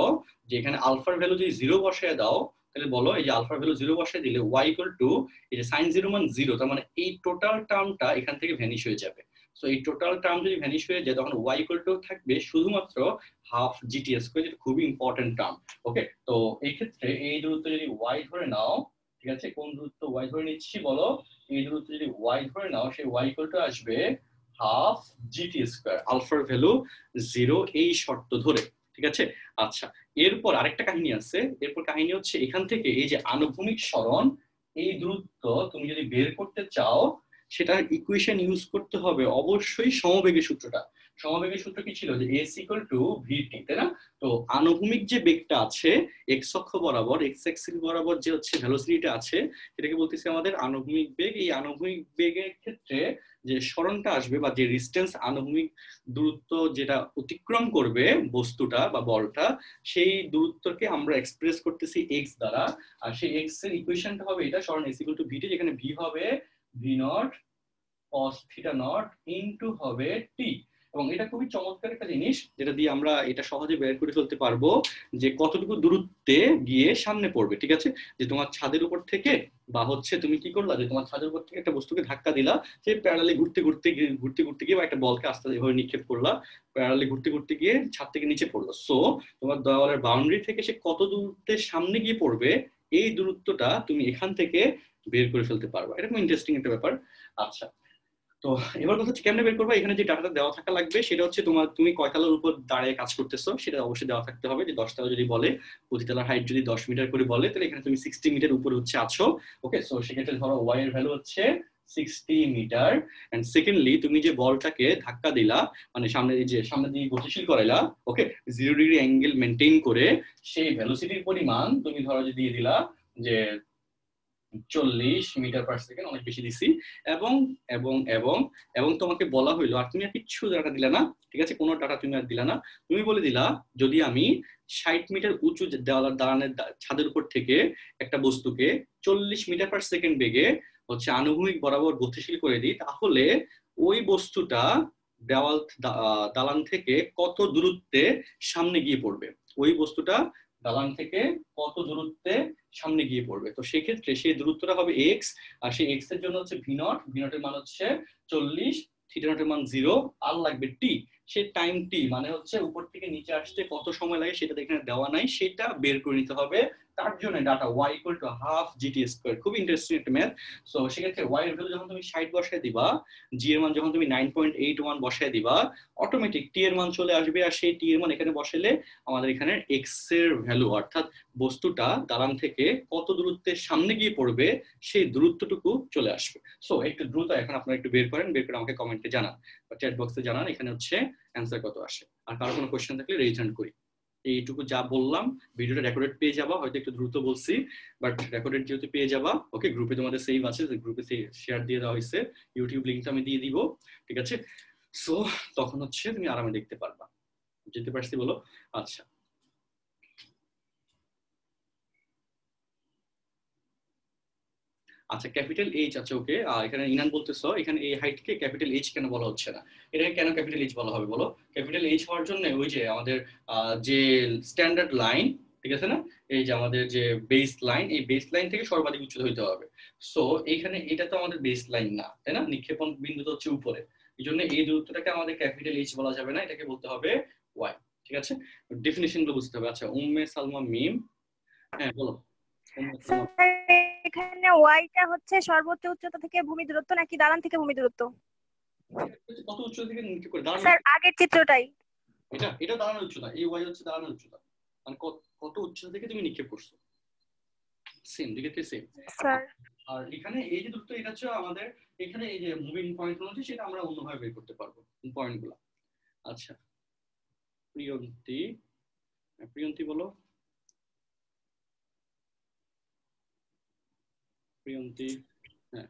যে এখানে আলফার ভ্যালু যদি 0 বসায় দাও, তাহলে বলো এই যে আলফার ভ্যালু 0 বসায় দিলে y ইকুয়াল টু এই যে sin 0 মান 0, তার মানে এই টোটাল টার্মটা এখান থেকে ভ্যানিশ হয়ে যাবে। সো এই টোটাল টার্ম যদি ভ্যানিশ হয়ে যায়, তখন y ইকুয়াল টু থাকবে শুধুমাত্র হাফ জিটি স্কয়ার, যেটা খুবই ইম্পর্টেন্ট টার্ম, ওকে। তো এই ক্ষেত্রে এই দূরত্ব যদি y ধরে নাও, ঠিক আছে, কোন দূরত্ব y ধরে নিচ্ছি বলো, এই দূরত্ব যদি y ধরে নাও, সেই y ইকুয়াল টু আসবে হাফ জিটি স্কয়ার, আলফার ভ্যালু 0 এই শর্ত ধরে, ঠিক আছে? আচ্ছা, এরপর আরেকটা কাহিনী আছে, এরপর কাহিনী হচ্ছে এখান থেকে এই যে আনুভূমিক সরণ, এই দূরত্ব তুমি যদি বের করতে চাও, সেটার ইকুয়েশন ইউজ করতে হবে অবশ্যই সমবেগের সূত্রটা। সমবেগের সূত্র কি ছিল, যে এস ইকুয়াল টু ভিটি, তাই না? তো আনুভূমিক যে বেগটা আছে এক্স অক্ষ বরাবর, এক্স অ্যাক্সিস বরাবর যে হচ্ছে ভেলোসিটিটা আছে, সেটাকে বলতেছি আমাদের আনুভূমিক বেগ। এই আনুভূমিক বেগের ক্ষেত্রে যে সরণটা আসবে বা যে ডিসটেন্স, আনুভূমিক দূরত্ব যেটা অতিক্রম করবে বস্তুটা বা বলটা, সেই দূরত্বকে আমরা এক্সপ্রেস করতেছি এক্স দ্বারা। আর সেই এক্স এর ইকুয়েশনটা হবে এটা, সরণ এস ইকুয়াল টু ভিটি, যেখানে ভি হবে V naught cos theta naught into হবে টি। এবং এটা খুবই চমৎকার একটা জিনিস, যেটা দিয়ে আমরা এটা সহজে বের করে ফেলতে পারবো যে কতটুকু দূরত্বে গিয়ে সামনে পড়বে। ঠিক আছে, যে তোমার ছাদের উপর থেকে বা হচ্ছে তুমি কি করলা, যে তোমার ছাদের উপর থেকে একটা বস্তুকে ধাক্কা দিলা, সে প্যারালালি ঘুরতে ঘুরতে গিয়ে বা একটা বলকে আস্তে এভাবে নিক্ষেপ করলা, প্যারালালি ঘুরতে গিয়ে ছাদ থেকে নিচে পড়লো। সো তোমার দেওয়ালের বাউন্ডারি থেকে সে কত দূরত্বের সামনে গিয়ে পড়বে, এই দূরত্বটা তুমি এখান থেকে বের করে ফেলতে পারবা। এটা খুব ইন্টারেস্টিং একটা ব্যাপার। আচ্ছা, তো এবার কথা হচ্ছে কেমনে বের করবা। এখানে যে ডাটাটা দেওয়া থাকা লাগবে সেটা হচ্ছে তুমি কয়তলার উপর দাঁড়িয়ে কাজ করতেছো সেটা অবশ্যই দেওয়া থাকতে হবে। যে 10 তলা যদি বলে, প্রতিতলার হাইট যদি 10 মিটার করে বলে, তাহলে এখানে তুমি 60 মিটার উপরে হচ্ছে আছো। ওকে, সো সেক্ষেত্রে ধরো ওয়াই এর ভ্যালু হচ্ছে 60 মিটার। এন্ড সেকেন্ডলি তুমি যে বলটাকে ধাক্কা দিলা, মানে সামনে দিয়ে গতিশীল করাইলা, ওকে, 0 ডিগ্রি অ্যাঙ্গেল মেনটেন করে, সেই ভেলোসিটির পরিমাণ তুমি ধরো যে দিয়ে দিলা যে 40 মিটার পার সেকেন্ড, অনেক বেশি দিছি। এবং এবং এবং এবং তোমাকে বলা হইলো, আর তুমি আর কিচ্ছু ডাটা দিলা না, ঠিক আছে, কোনো ডাটা তুমি আর দিলা না। তুমি বলে দিলা যদি আমি 60 মিটার উঁচু দেওয়ালের দালানের ছাদের উপর থেকে একটা বস্তুকে 40 মিটার পার সেকেন্ড বেগে হচ্ছে আনুভূমিক বরাবর গতিশীল করে দিই, তাহলে ওই বস্তুটা দালান থেকে কত দূরত্বে সামনে গিয়ে পড়বে, ওই বস্তুটা দালান থেকে কত দূরত্বে সামনে গিয়ে পড়বে। তো সেক্ষেত্রে সেই দূরত্বটা হবে এক্স, আর সেই এক্স এর জন্য হচ্ছে ভি নট, ভি নটের মান হচ্ছে 40, থিটা নটের মান 0, আর লাগবে টি। সেই টাইম টি মানে হচ্ছে উপর থেকে নিচে আসতে কত সময় লাগে সেটা এখানে দেওয়া নাই, সেটা বের করে নিতে হবে। তার জন্য data y equal to half g t square. খুব ইন্টারেস্টিং একটা ম্যাথ। সো সেক্ষেত্রে y এর ভ্যালু যখন তুমি 60 বসায় দিবা, g এর মান যখন তুমি 9.81 বসায় দিবা, অটোমেটিক t এর মান চলে আসবে। আর সেই t এর মান এখানে বসালে আমাদের এখানে x এর ভ্যালু, অর্থাৎ বস্তুটা দালান থেকে কত দূরত্বের সামনে গিয়ে পড়বে সেই দূরত্বটুকু চলে আসবে। সো একটু দ্রুত এখন আপনারা একটু বের করেন, বের করে আমাকে কমেন্টে জানান বা চ্যাট বক্সে জানান এখানে হচ্ছে অ্যান্সার কত আসে। আর কারো কোনো কোশ্চেন থাকলে রেজ হ্যান্ড করি। এইটুকু যা বললাম, ভিডিওটা রেকর্ডেড পেয়ে যাবা, হয়তো একটু দ্রুত বলছি বাট রেকর্ডেড যেহেতু পেয়ে যাবা। ওকে, গ্রুপে তোমাদের সেভ আছে, গ্রুপে শেয়ার দিয়ে দেওয়া হয়েছে, ইউটিউব লিঙ্কটা আমি দিয়ে দিব, ঠিক আছে। সো তখন হচ্ছে তুমি আরামে দেখতে পারবা। যেতে পারছি বলো? আচ্ছা, আচ্ছা ক্যাপিটাল এইচ আছে, ওকে। এখানে ইনান বলতেছো এখানে এই হাইটকে ক্যাপিটাল এইচ কেন বলা হচ্ছে না, এটাকে কেন ক্যাপিটাল এইচ বলা হবে বলো? ক্যাপিটাল এইচ হওয়ার জন্য ওই যে আমাদের যে স্ট্যান্ডার্ড লাইন, ঠিক আছে না, এই যে আমাদের যে বেস লাইন, এই বেস লাইন থেকে সর্বাধিক উচ্চতা হইতে হবে। সো এইখানে এটা তো আমাদের বেস লাইন না, তাই না, নিক্ষেপণ বিন্দু তো হচ্ছে উপরে, এই জন্য এই দূরত্বটাকে আমাদের ক্যাপিটাল এইচ বলা যাবে না, এটাকে বলতে হবে ওয়াই, ঠিক আছে। ডেফিনিশন গুলো বুঝতে হবে। আচ্ছা, উম্মে সালমা মিম, হ্যাঁ বলো। এখানে ওয়াইটা হচ্ছে সর্বোচ্চ উচ্চতা থেকে ভূমি দূরত্ব নাকি দালান থেকে ভূমি দূরত্ব? কত উচ্চতা থেকে নিক্ষেপ করে দাঁড়ানো, স্যার আগের চিত্রটাই এটা দাঁড়ানোর উচ্চতা, এই ওয়াই হচ্ছে দাঁড়ানোর উচ্চতা, মানে কত উচ্চতা থেকে তুমি নিক্ষেপ করছো, সেম দিকে সেম। স্যার। আর এখানে এই যে দূরত্ব, এটা হচ্ছে আমাদের এখানে এই যে মুভিং পয়েন্ট গুলো আছে, সেটা আমরা অন্যভাবে বের করতে পারবো পয়েন্ট গুলো। আচ্ছা, প্রিয়ন্তি বলো। প্রিয়ন্তি, হ্যাঁ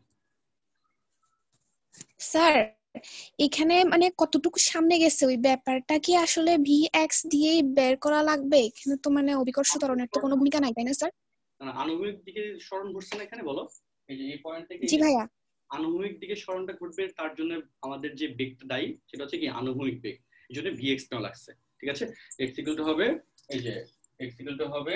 স্যার এখানে মানে কতটুকু সামনে গেছে ওই ব্যাপারটা কি আসলে ভিএক্স দিয়েই বের করা লাগবে? এখানে তো মানে অভিকর্ষ ত্বরণের তো কোনো ভূমিকা নাই, তাই না স্যার? আনুভূমিক দিকে সরণ ঘটছে না এখানে, বলো এই যে এই পয়েন্ট থেকে জি ভাইয়া। আনুভূমিক দিকে সরণটা ঘটবে, তার জন্য আমাদের যে বেগটা দায়ী সেটা হচ্ছে কি আনুভূমিক বেগ, এই জন্য ভিএক্স নেওয়া লাগছে, ঠিক আছে। এক্স ইকুয়াল টু হবে এই যে এক্স ইকুয়াল টু হবে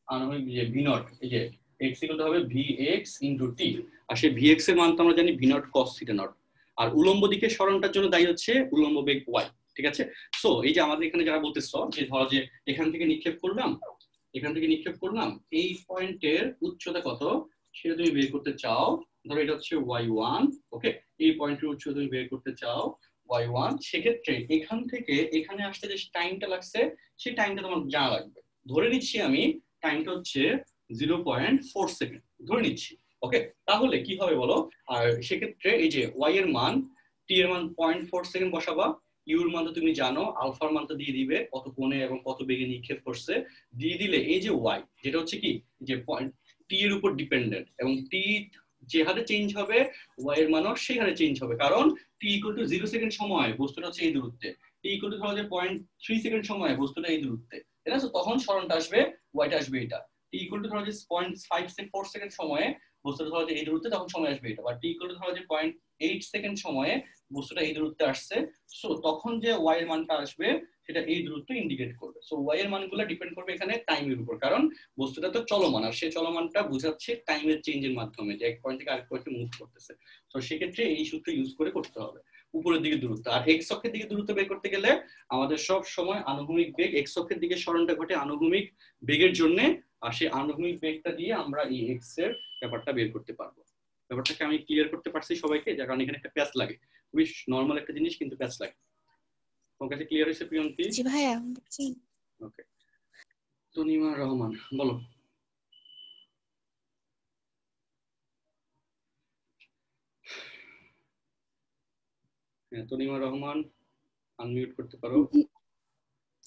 আনুভূমিক যে ভি নট, এই যে এক্স ইকুয়াল টু হবে ভিএক্স ইনটু টি। আর সেই ভিএক্স এর মান তো আমরা জানি v naught cos theta naught. আর উলম্ব দিকে সরণটার জন্য দায়ী হচ্ছে উলম্ব বেগ ওয়াই, ঠিক আছে। সো এই যে আমাদের এখানে যারা বলতেছো যে ধরো যে এখান থেকে নিক্ষেপ করলাম, এই পয়েন্টের উচ্চতা কত সেটা তুমি বের করতে চাও, ধরো এটা হচ্ছে y1, ওকে, এই পয়েন্টের উচ্চতা তুমি বের করতে চাও y1, সেক্ষেত্রে এখান থেকে এখানে আসতে যে টাইমটা লাগছে সেই টাইমটা তোমার জানা লাগবে। ধরে নিচ্ছি আমি টাইমটা হচ্ছে 0.4 সেকেন্ড ধরে নিচ্ছি, ওকে, তাহলে কি হবে বলো? আর সেক্ষেত্রে এই যে y এর মান, t এর মান 0.4 সেকেন্ড বসাবা, ইউ এর মান তো তুমি জানো, আলফার মান তো দিয়ে দিবে কত কোণে এবং কত বেগে নিক্ষেপ করছে, দিয়ে দিলে এই যে y যেটা হচ্ছে কি যে t এর উপর ডিপেন্ডেন্ট, এবং t যে হারে চেঞ্জ হবে y এর মানও সেই হারে চেঞ্জ হবে, কারণ t ইকুয়াল টু 0 সেকেন্ড সময় বস্তুটা হচ্ছে এই দূরত্বে, t ইকুয়াল টু ধরো যে 0.3 সেকেন্ড সময় বস্তুটা এই দূরত্বে, ঠিক আছে? তখন সরণটা আসবে, ওয়াইটা আসবে এটা। t ইকুয়াল টু ধরো যে 0.4 সেকেন্ড সময়ে বস্তুটা ধরো যে এই দূরত্বে, তখন সময় আসবে এটা। বা t ইকুয়াল টু ধরো যে 0.8 সেকেন্ড সময়ে বস্তুটা এই দূরত্বে আসছে, সো তখন যে y এর মানটা আসবে সেটা এই দূরত্ব ইন্ডিকেট করবে। সো y এর মানগুলো ডিপেন্ড করবে এখানে টাইমের উপর, কারণ বস্তুটা তো চলমান, আর সেই চলমানটা বোঝাচ্ছে টাইমের চেঞ্জের মাধ্যমে, যে এক পয়েন্ট থেকে আরেক পয়েন্টে মুভ করতেছে। তো সেক্ষেত্রে এই সূত্র ইউজ করে করতে হবে উপরের দিকে দূরত্ব। আর এক্স অক্ষের দিকে দূরত্ব বের করতে গেলে আমাদের সব সময় আনুভূমিক বেগ, এক্স অক্ষের দিকে সরণটা ঘটে আনুভূমিক বেগের জন্য, আর সেই আনুভূমিক বেগটা দিয়ে আমরা এই এক্স এর ব্যাপারটা বের করতে পারবো। ব্যাপারটাকে আমি ক্লিয়ার করতে পারছি সবাইকে? যার কারণে এখানে একটা প্যাচ লাগে, খুবই নর্মাল একটা জিনিস, কিন্তু প্যাচ লাগে। তোমার কাছে ক্লিয়ার হয়েছে প্রিয়ঙ্কি? জি ভাইয়া বুঝছি। ওকে, তনিমা রহমান বলো। হ্যাঁ, তনিমা রহমান আনমিউট করতে পারো।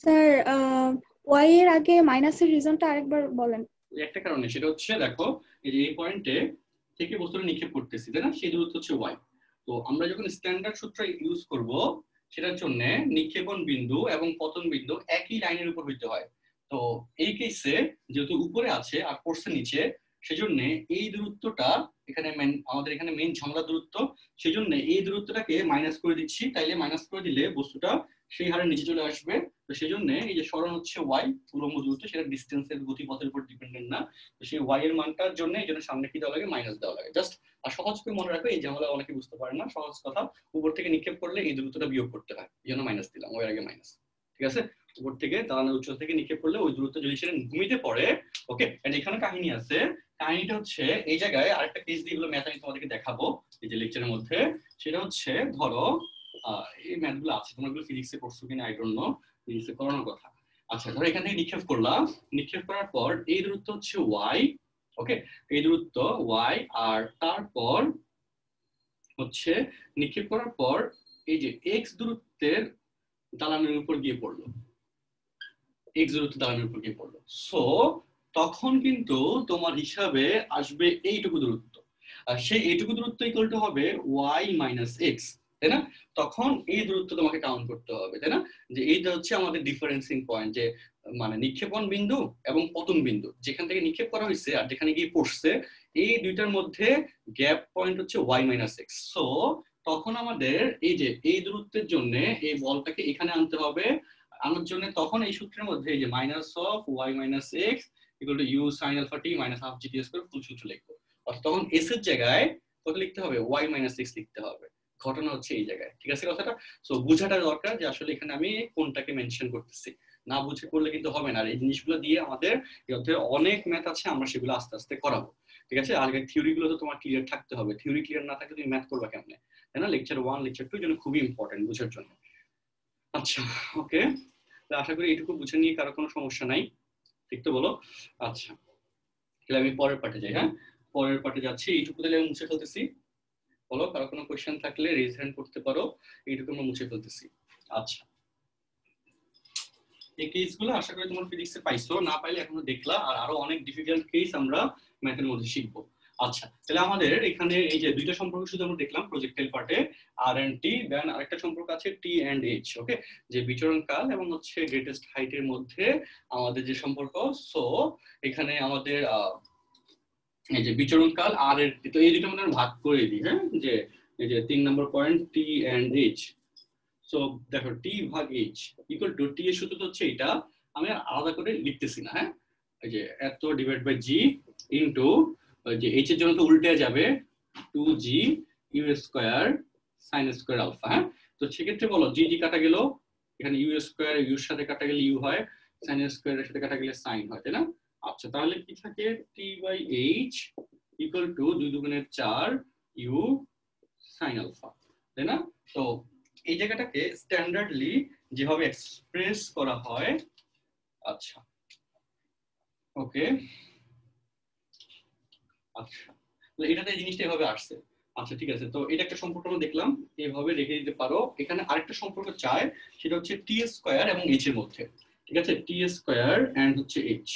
স্যার ওয়াই এর আগে মাইনাসের রিজনটা আরেকবার বলেন। একটা কারণে, সেটা হচ্ছে দেখো এই যে এই পয়েন্টে থেকে বস্তুটা নিক্ষেপ করতেছি, তাই না? সেই দূরত্ব হচ্ছে y। তো আমরা যখন স্ট্যান্ডার্ড সূত্র ইউজ করব সেটার জন্য নিক্ষেপণ বিন্দু এবং পতন বিন্দু একই লাইনের উপর হইতে হয়। তো এই কেসে যেহেতু উপরে আছে আর পড়ছে নিচে, সেজন্য এই দূরত্বটা এখানে আমাদের এখানে মেইন ঝামেলা দূরত্ব, সেজন্য এই দূরত্বটাকে মাইনাস করে দিচ্ছি। তাইলে মাইনাস করে দিলে বস্তুটা সেই হারে নিচে চলে আসবে। তো সেই জন্য এই যে সরণ হচ্ছে y, উলম্ব দূরত্ব, সেটা ডিস্টেন্সের গতিপথের উপর ডিপেন্ডেন্ট না। তো সেই y এর মানটার জন্য এই জন্য সামনে কি দেওয়া লাগে? মাইনাস দেওয়া লাগে। জাস্ট আর সহজ করে মনে রাখো, এই ঝামেলা অনেকে বুঝতে পারে না, সহজ কথা, উপর থেকে নিক্ষেপ করলে এই দূরত্বটা বিয়োগ করতে হয়, এই জন্য মাইনাস দিলাম, ওই আগে মাইনাস। ঠিক আছে? উপর থেকে দাঁড়ানোর উচ্চতা থেকে নিক্ষেপ করলে ওই দূরত্ব যদি সেটা ভূমিতে পড়ে, ওকে। এন্ড এখানে কাহিনী আছে, কাহিনীটা হচ্ছে এই জায়গায় আরেকটা কেস দিয়ে এগুলো ম্যাথ আমি তোমাদেরকে দেখাবো এই যে লেকচারের মধ্যে। সেটা হচ্ছে ধরো এই ম্যাথগুলো আছে, তোমরা এগুলো ফিজিক্সে পড়ছো কিনা আই ডোন্ট নো, ফিজিক্সে করানোর কথা। আচ্ছা, ধরো এখান থেকে নিক্ষেপ করলাম, নিক্ষেপ করার পর এই দূরত্ব হচ্ছে y, ওকে, এই দূরত্ব y, আর তারপর হচ্ছে নিক্ষেপ করার পর এই যে x দূরত্বের দালানের উপর গিয়ে পড়লো, x দূরত্ব দালানের উপর গিয়ে পড়লো। সো তখন কিন্তু তোমার হিসাবে আসবে এইটুকু দূরত্ব, আর সেই এইটুকু দূরত্ব ইকুয়াল টু হবে y মাইনাস এক্স, তাই না? তখন এই দূরত্ব তোমাকে কাউন্ট করতে হবে, তাই না? যে এইটা হচ্ছে আমাদের ডিফারেন্সিং পয়েন্ট, যে মানে নিক্ষেপণ বিন্দু এবং পতন বিন্দু, যেখান থেকে নিক্ষেপ করা হয়েছে আর যেখানে গিয়ে পড়ছে, এই দুইটার মধ্যে গ্যাপ পয়েন্ট হচ্ছে y মাইনাস এক্স। সো তখন আমাদের এই যে এই দূরত্বের জন্য এই বলটাকে এখানে আনতে হবে, আনার জন্য তখন এই সূত্রের মধ্যে এই যে minus of y minus x equal to u sine alpha t minus half g t square full সূত্র লিখবো। অর্থাৎ তখন এস এর জায়গায় কত লিখতে হবে? y মাইনাস এক্স লিখতে হবে। ঘটনা হচ্ছে এই জায়গায়, ঠিক আছে কথাটা? সো বুঝাটা দরকার যে আসলে এখানে আমি কোনটাকে মেনশন করতেছি, না বুঝে করলে কিন্তু হবে না। আর এই জিনিসগুলো দিয়ে আমাদের অনেক ম্যাথ আছে, আমরা সেগুলো আস্তে আস্তে করাবো, ঠিক আছে? আগে থিওরি গুলো তো তোমার ক্লিয়ার থাকতে হবে, থিওরি ক্লিয়ার না থাকলে তুমি ম্যাথ করবা কেমনে, তাই না? লেকচার 1 লেকচার 2 জন্য খুবই ইম্পর্টেন্ট বুঝার জন্য। আচ্ছা, ওকে, আশা করি এইটুকু বুঝে নিয়ে কারো কোনো সমস্যা নাই, ঠিক তো বলো? আচ্ছা, তাহলে আমি পরের পার্টে যাই। হ্যাঁ, পরের পার্টে যাচ্ছি। এইটুকু তাহলে আমি মুছে ফেলতেছি, বলো কারো কোনো কোয়েশ্চেন থাকলে রেজ হ্যান্ড করতে পারো। এইটুকু আমরা মুছে ফেলতেছি। আচ্ছা, এই কেসগুলো আশা করি তোমার ফিজিক্সে পাইছো, না পাইলে এখনো দেখলা, আর আরো অনেক ডিফিকাল্ট কেস আমরা ম্যাথের মধ্যে শিখবো। আচ্ছা, তাহলে আমাদের এখানে এই যে দুইটা সম্পর্ক শুধু আমরা দেখলাম প্রজেক্টাইল পার্টে, আর এন্ড টি, দেন আরেকটা সম্পর্ক আছে টি এন্ড এইচ, ওকে, যে বিচরণ কাল এবং হচ্ছে গ্রেটেস্ট হাইটের মধ্যে আমাদের যে সম্পর্ক। সো এখানে আমাদের এই যে বিচরণ কাল আর এর, তো এই দুটো আমরা ভাগ করে দিই। হ্যাঁ, যে এই যে 3 number point t and h. So দেখো টি ভাগ এইচ ইকুয়াল টু, টি এর সূত্র হচ্ছে এটা, আমি আর আলাদা করে লিখতেছি না। হ্যাঁ, এই যে এত ডিভাইড বাই জি ইনটু যে এইচ এর জন্য তো উল্টে যাবে 2g u square sine square alpha. হ্যাঁ, তো সেক্ষেত্রে বলো জি জি কাটা গেল, এখানে ইউ স্কয়ার ইউর সাথে কাটা গেলে ইউ হয়, সাইন স্কয়ারের সাথে কাটা গেলে সাইন হয়, তাই না? আচ্ছা, তাহলে কি থাকে? টি বাই এইচ ইকুয়াল টু 2 দুগুণে 4 ইউ সাইন আলফা, তাই না? তো এই জায়গাটাকে স্ট্যান্ডার্ডলি যেভাবে এক্সপ্রেস করা হয়, আচ্ছা ওকে, আচ্ছা এটাতে এই জিনিসটা এভাবে আসছে। আচ্ছা ঠিক আছে, তো এটা একটা সম্পর্ক আমরা দেখলাম, এইভাবে রেখে দিতে পারো। এখানে আরেকটা সম্পর্ক চাই, সেটা হচ্ছে টি স্কয়ার এবং এইচ এর মধ্যে। ঠিক আছে, টি স্কয়ার এন্ড হচ্ছে h,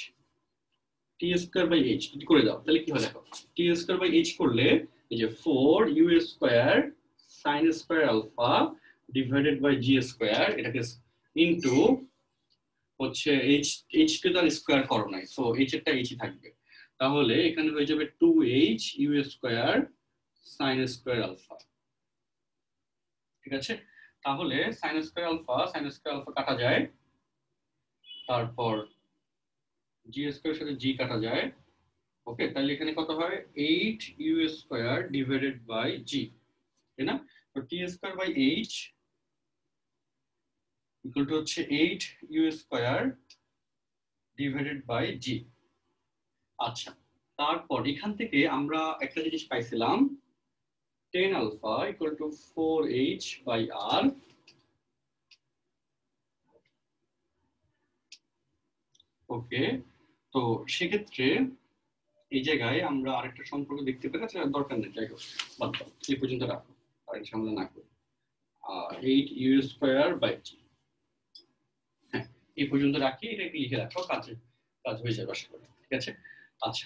t square by h করে দাও, তাহলে কি হয় দেখো, টি স্কয়ার বাই এইচ করলে এই যে 4 u square sine square alpha divided by g square, এটাকে ইনটু হচ্ছে এইচ, এইচ কে তো স্কয়ার করো নাই, সো এইচ এরটা এইচই থাকবে। তাহলে এখানে হয়ে যাবে 2h u square sine square alpha. ঠিক আছে, তাহলে সাইন স্কয়ার আলফা কাটা যায়, তারপর জি স্কয়ারের সাথে জি কাটা যায়। ওকে, তাহলে এখানে কত হয় 8 u square divided by g, তাই না? তো t square by h equal to হচ্ছে 8 u square divided by g. আচ্ছা, তারপর এখান থেকে আমরা একটা জিনিস পাইছিলাম, 10 alpha equal to 4h by r. Okay, তো সেক্ষেত্রে এই জায়গায় আমরা আরেকটা সম্পর্ক দেখতে পাই, সেটা দরকার নেই, যাই হোক বাদ দাও, এই পর্যন্ত রাখো, আর সামনে না করি। 8 ইউ স্কয়ার বাই জি, হ্যাঁ এই পর্যন্ত রাখি, এটাকে লিখে রাখো, কাজ হয়ে যাবে আশা করি। ঠিক আছে, আচ্ছা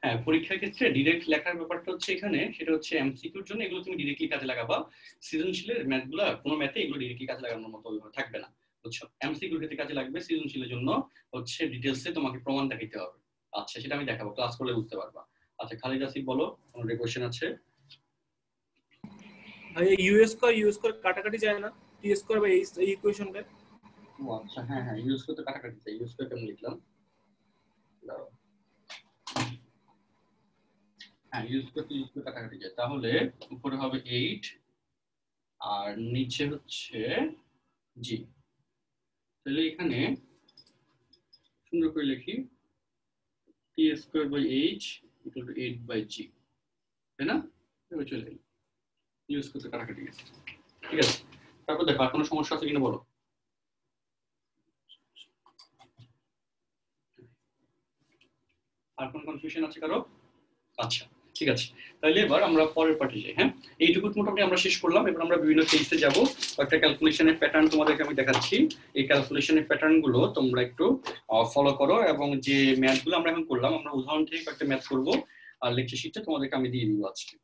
হ্যাঁ, পরীক্ষার ক্ষেত্রে ডিরেক্ট লেখার ব্যাপারটা হচ্ছে এখানে, সেটা হচ্ছে এমসিকিউর জন্য এগুলো তুমি ডিরেক্টলি কাজে লাগাবা। সৃজনশীলের ম্যাথগুলো কোনো ম্যাথে এগুলো ডিরেক্টলি কাজে লাগানোর মতো থাকবে না, বুঝছো? এমসিকিউর ক্ষেত্রে কাজে লাগবে, সৃজনশীলের জন্য হচ্ছে ডিটেইলসে তোমাকে প্রমাণ দেখাতে হবে। আচ্ছা, সেটা আমি দেখাবো, ক্লাস করলে বুঝতে পারবা। আচ্ছা খালিদ আসিফ বলো, তোমার কোশ্চেন আছে? ভাই ইউ স্কয়ার কাটাকাটি যায় না, টি স্কয়ার বাই এইচ এই ইকুয়েশনটা? ও আচ্ছা, হ্যাঁ হ্যাঁ, ইউজ করতে কাটাকাটি যায়, ইউজ করে কেমন লিখলাম, হ্যাঁ ইউজ করতে কাটাকাটি যায়, তাহলে উপরে হবে 8 আর নিচে হচ্ছে জি। তাহলে এখানে সুন্দর করে লিখি, t square by h equal to 8 by g, তাই না? এবার চলে গেল, ইউজ করতে কাটাকাটি গেছে। ঠিক আছে, তারপর দেখো আর কোনো সমস্যা আছে কিনা বলো। আর কোনো কনফিউশন আছে কারো? আচ্ছা ঠিক আছে, তাহলে এবার আমরা পরের পার্টে যাই। হ্যাঁ, এইটুকু মোটামুটি আমরা শেষ করলাম, এবার আমরা বিভিন্ন কেসে যাব। একটা ক্যালকুলেশনের প্যাটার্ন তোমাদেরকে আমি দেখাচ্ছি, এই ক্যালকুলেশনের প্যাটার্ন গুলো তোমরা একটু ফলো করো, এবং যে ম্যাথ গুলো আমরা এখন করলাম, আমরা উদাহরণ থেকে একটা ম্যাথ করবো, আর লেকচার শিটটা তোমাদেরকে আমি দিয়ে দিব আজকে।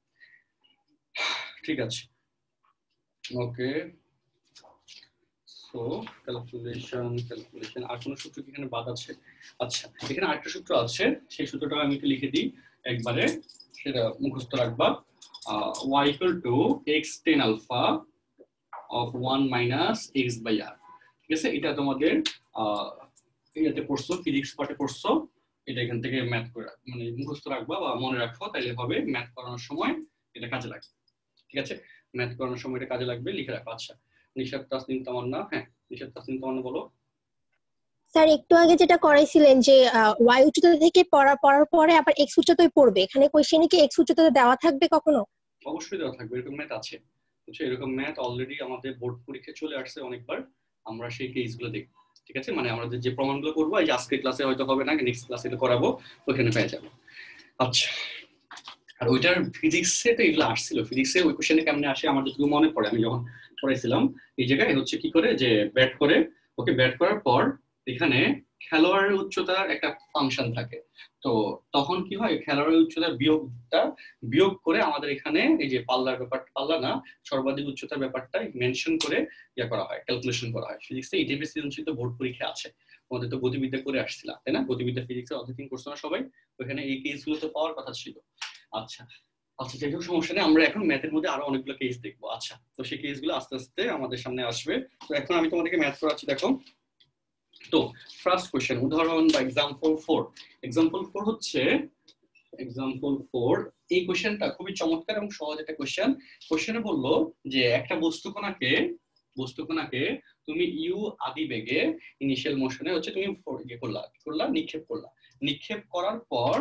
ঠিক আছে, ওকে, সো ক্যালকুলেশন আর কোনো সূত্র কি এখানে বাদ আছে? আচ্ছা, এখানে আরেকটা সূত্র আছে, সেই সূত্রটা আমি একটু লিখে দিই একবারে, সেটা মুখস্থ রাখবা। y equal to x tan alpha of 1 minus x by r। ঠিক আছে, এটা তোমাদের ইয়াতে পড়ছো, ফিজিক্স পার্টে পড়ছো, এটা এখান থেকে ম্যাথ করে মানে মুখস্থ রাখবা বা মনে রাখো, তাইলে হবে ম্যাথ করানোর সময় এটা কাজে লাগবে। ঠিক আছে, ম্যাথ করানোর সময় এটা কাজে লাগবে, লিখে রাখো। আচ্ছা, নিশাত তাসনিম তামান্না, হ্যাঁ নিশাত তাসনিম তামান্না বলো। স্যার একটু আগে যেটা করাইছিলেন যে y উচ্চতা থেকে পড়ার পরে আবার x উচ্চতায় পড়বে, এখানে কোশ্চেনে কি x উচ্চতা দেওয়া থাকবে কখনো? অবশ্যই দেওয়া থাকবে, এরকম ম্যাথ আছে, বুঝছো? এরকম ম্যাথ অলরেডি আমাদের বোর্ড পরীক্ষায় চলে আসছে অনেকবার, আমরা সেই কেসগুলো দেখব। ঠিক আছে, মানে আমাদের যে প্রমাণগুলো করবো, এই আজকের ক্লাসে হয়তো হবে না, নেক্সট ক্লাসে এটা করাবো, ওখানে পেয়ে যাবো। আচ্ছা, আর ওইটার ফিজিক্সে তো এগুলো আসছিল, ফিজিক্সে ওই কোশ্চেনে কেমনে আসে আমার যতটুকু মনে পড়ে, আমি যখন পড়াইছিলাম এই জায়গায় হচ্ছে কি করে যে ব্যাট করে, ওকে ব্যাট করার পর এখানে খেলোয়াড়ের উচ্চতার একটা ফাংশন থাকে, তো তখন কি হয়, খেলোয়াড়ের উচ্চতার বিয়োগ করে আমাদের এখানে এই যে পাল্লার ব্যাপার, পাল্লা না সর্বাধিক উচ্চতার ব্যাপারটা মেনশন করে ইয়া করা হয়, ক্যালকুলেশন করা হয়। ফিজিক্সে এই টাইপের সৃজনশীল বোর্ড পরীক্ষা আছে, আমাদের তো গতিবিদ্যা করে আসছিলাম, তাই না? গতিবিদ্যা ফিজিক্সে অধ্যয়ন করছো না সবাই, ওখানে এই কেসগুলো তো পাওয়ার কথা ছিল। আচ্ছা আচ্ছা, যাই হোক সমস্যা নেই, আমরা এখন ম্যাথের মধ্যে আরো অনেকগুলো কেস দেখবো। আচ্ছা, তো সেই কেসগুলো আস্তে আস্তে আমাদের সামনে আসবে। তো এখন আমি তোমাদেরকে ম্যাথ করাচ্ছি, দেখো। তো ফার্স্ট কোশ্চেন, উদাহরণ বা এক্সাম্পল 4। এক্সাম্পল 4 হচ্ছে, এক্সাম্পল 4 এই কোশ্চেনটা খুবই চমৎকার এবং সহজ একটা কোশ্চেন। কোশ্চেনে বললো যে একটা বস্তুকণাকে তুমি ইউ আদি বেগে ইনিশিয়াল মোশনে হচ্ছে তুমি নিক্ষেপ করার পর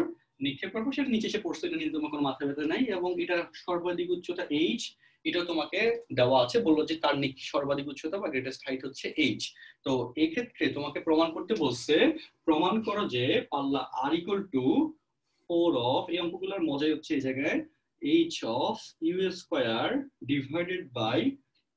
সেটা নিচে এসে পড়ছে, এটা নিয়ে তোমার কোনো মাথা ব্যথা নাই, এবং এটা সর্বাধিক উচ্চতা h এটাও তোমাকে দেওয়া আছে, বললো যে তার সর্বাধিক উচ্চতা বা গ্রেটেস্ট হাইট হচ্ছে h। তো এই ক্ষেত্রে তোমাকে প্রমাণ করতে বলছে, প্রমাণ করো যে পাল্লা r ইকুয়াল টু 4 অফ, এই অঙ্কগুলোর মজাই হচ্ছে এই জায়গায়, h of u square divided by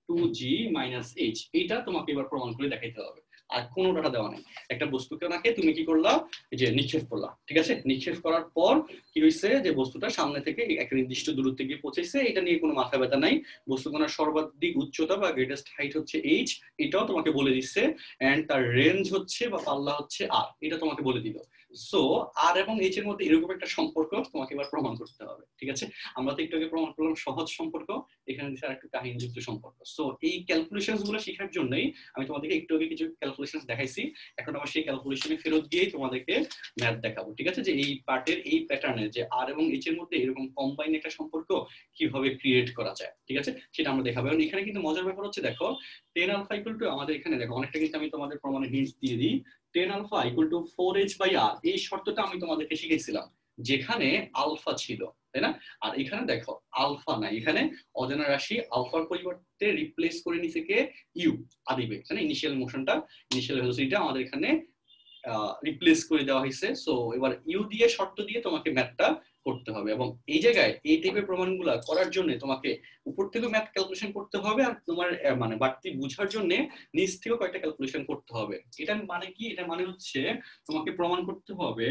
2g minus h। এটা তোমাকে এবার প্রমাণ করে দেখাইতে হবে, আর কোনো ডাটা দেওয়া নেই। একটা বস্তুকে নাকি তুমি কি করলা, যে নিক্ষেপ করলা, ঠিক আছে? নিক্ষেপ করার পর কি হয়েছে, যে বস্তুটা সামনে থেকে একটা নির্দিষ্ট দূরত্বে গিয়ে পৌঁছেছে, এটা নিয়ে কোনো মাথা ব্যথা নাই। বস্তুকণার সর্বাধিক উচ্চতা বা গ্রেটেস্ট হাইট হচ্ছে h, এটাও তোমাকে বলে দিচ্ছে, এন্ড তার রেঞ্জ হচ্ছে বা পাল্লা হচ্ছে r, এটা তোমাকে বলে দিল। সো আর এবং h এর মধ্যে এরকম একটা সম্পর্ক তোমাকে এবার প্রমাণ করতে হবে, ঠিক আছে? আমরা তো একটু আগে প্রমাণ করলাম সহজ সম্পর্ক, এখানে দিচ্ছে আরেকটু কাহিনীযুক্ত সম্পর্ক। সো এই ক্যালকুলেশনস গুলো শেখার জন্যই আমি তোমাদেরকে একটু আগে কিছু ক্যালকুলেশনস দেখাইছি, এখন আবার সেই ক্যালকুলেশনে ফেরত গিয়ে তোমাদেরকে ম্যাথ দেখাবো, ঠিক আছে? যে এই পার্টের এই প্যাটার্নের যে আর এবং এইচ এর মধ্যে এরকম কম্বাইন একটা সম্পর্ক কিভাবে ক্রিয়েট করা যায়, ঠিক আছে? সেটা আমরা দেখাবো। এবং এখানে কিন্তু মজার ব্যাপার হচ্ছে, দেখো 10 আলফা ইকুয়াল টু, আমাদের এখানে দেখো অনেকটা কিন্তু আমি তোমাদের প্রমাণে হিন্টস দিয়ে দিই, 10 আলফা ইকুয়াল টু 4h/r, এই শর্তটা আমি তোমাদেরকে শিখিয়েছিলাম, যেখানে আলফা ছিল, তাই না? আর এখানে দেখো আলফা নাই, এখানে অজানা রাশি আলফার পরিবর্তে রিপ্লেস করে নিছে কে, ইউ আদিবে, এখানে ইনিশিয়াল মোশনটা, ইনিশিয়াল ভেলোসিটিটা আমাদের এখানে রিপ্লেস করে দেওয়া হয়েছে। সো এবার ইউ দিয়ে শর্ত দিয়ে তোমাকে ম্যাথটা করতে হবে, এবং এই জায়গায় এই টাইপের প্রমাণগুলো করার জন্য তোমাকে উপর থেকে ম্যাথ ক্যালকুলেশন করতে হবে, আর তোমার মানে বাড়তি বোঝার জন্য নিচ থেকে কয়েকটা ক্যালকুলেশন করতে হবে। এটা মানে কি, এটা মানে হচ্ছে তোমাকে প্রমাণ করতে হবে,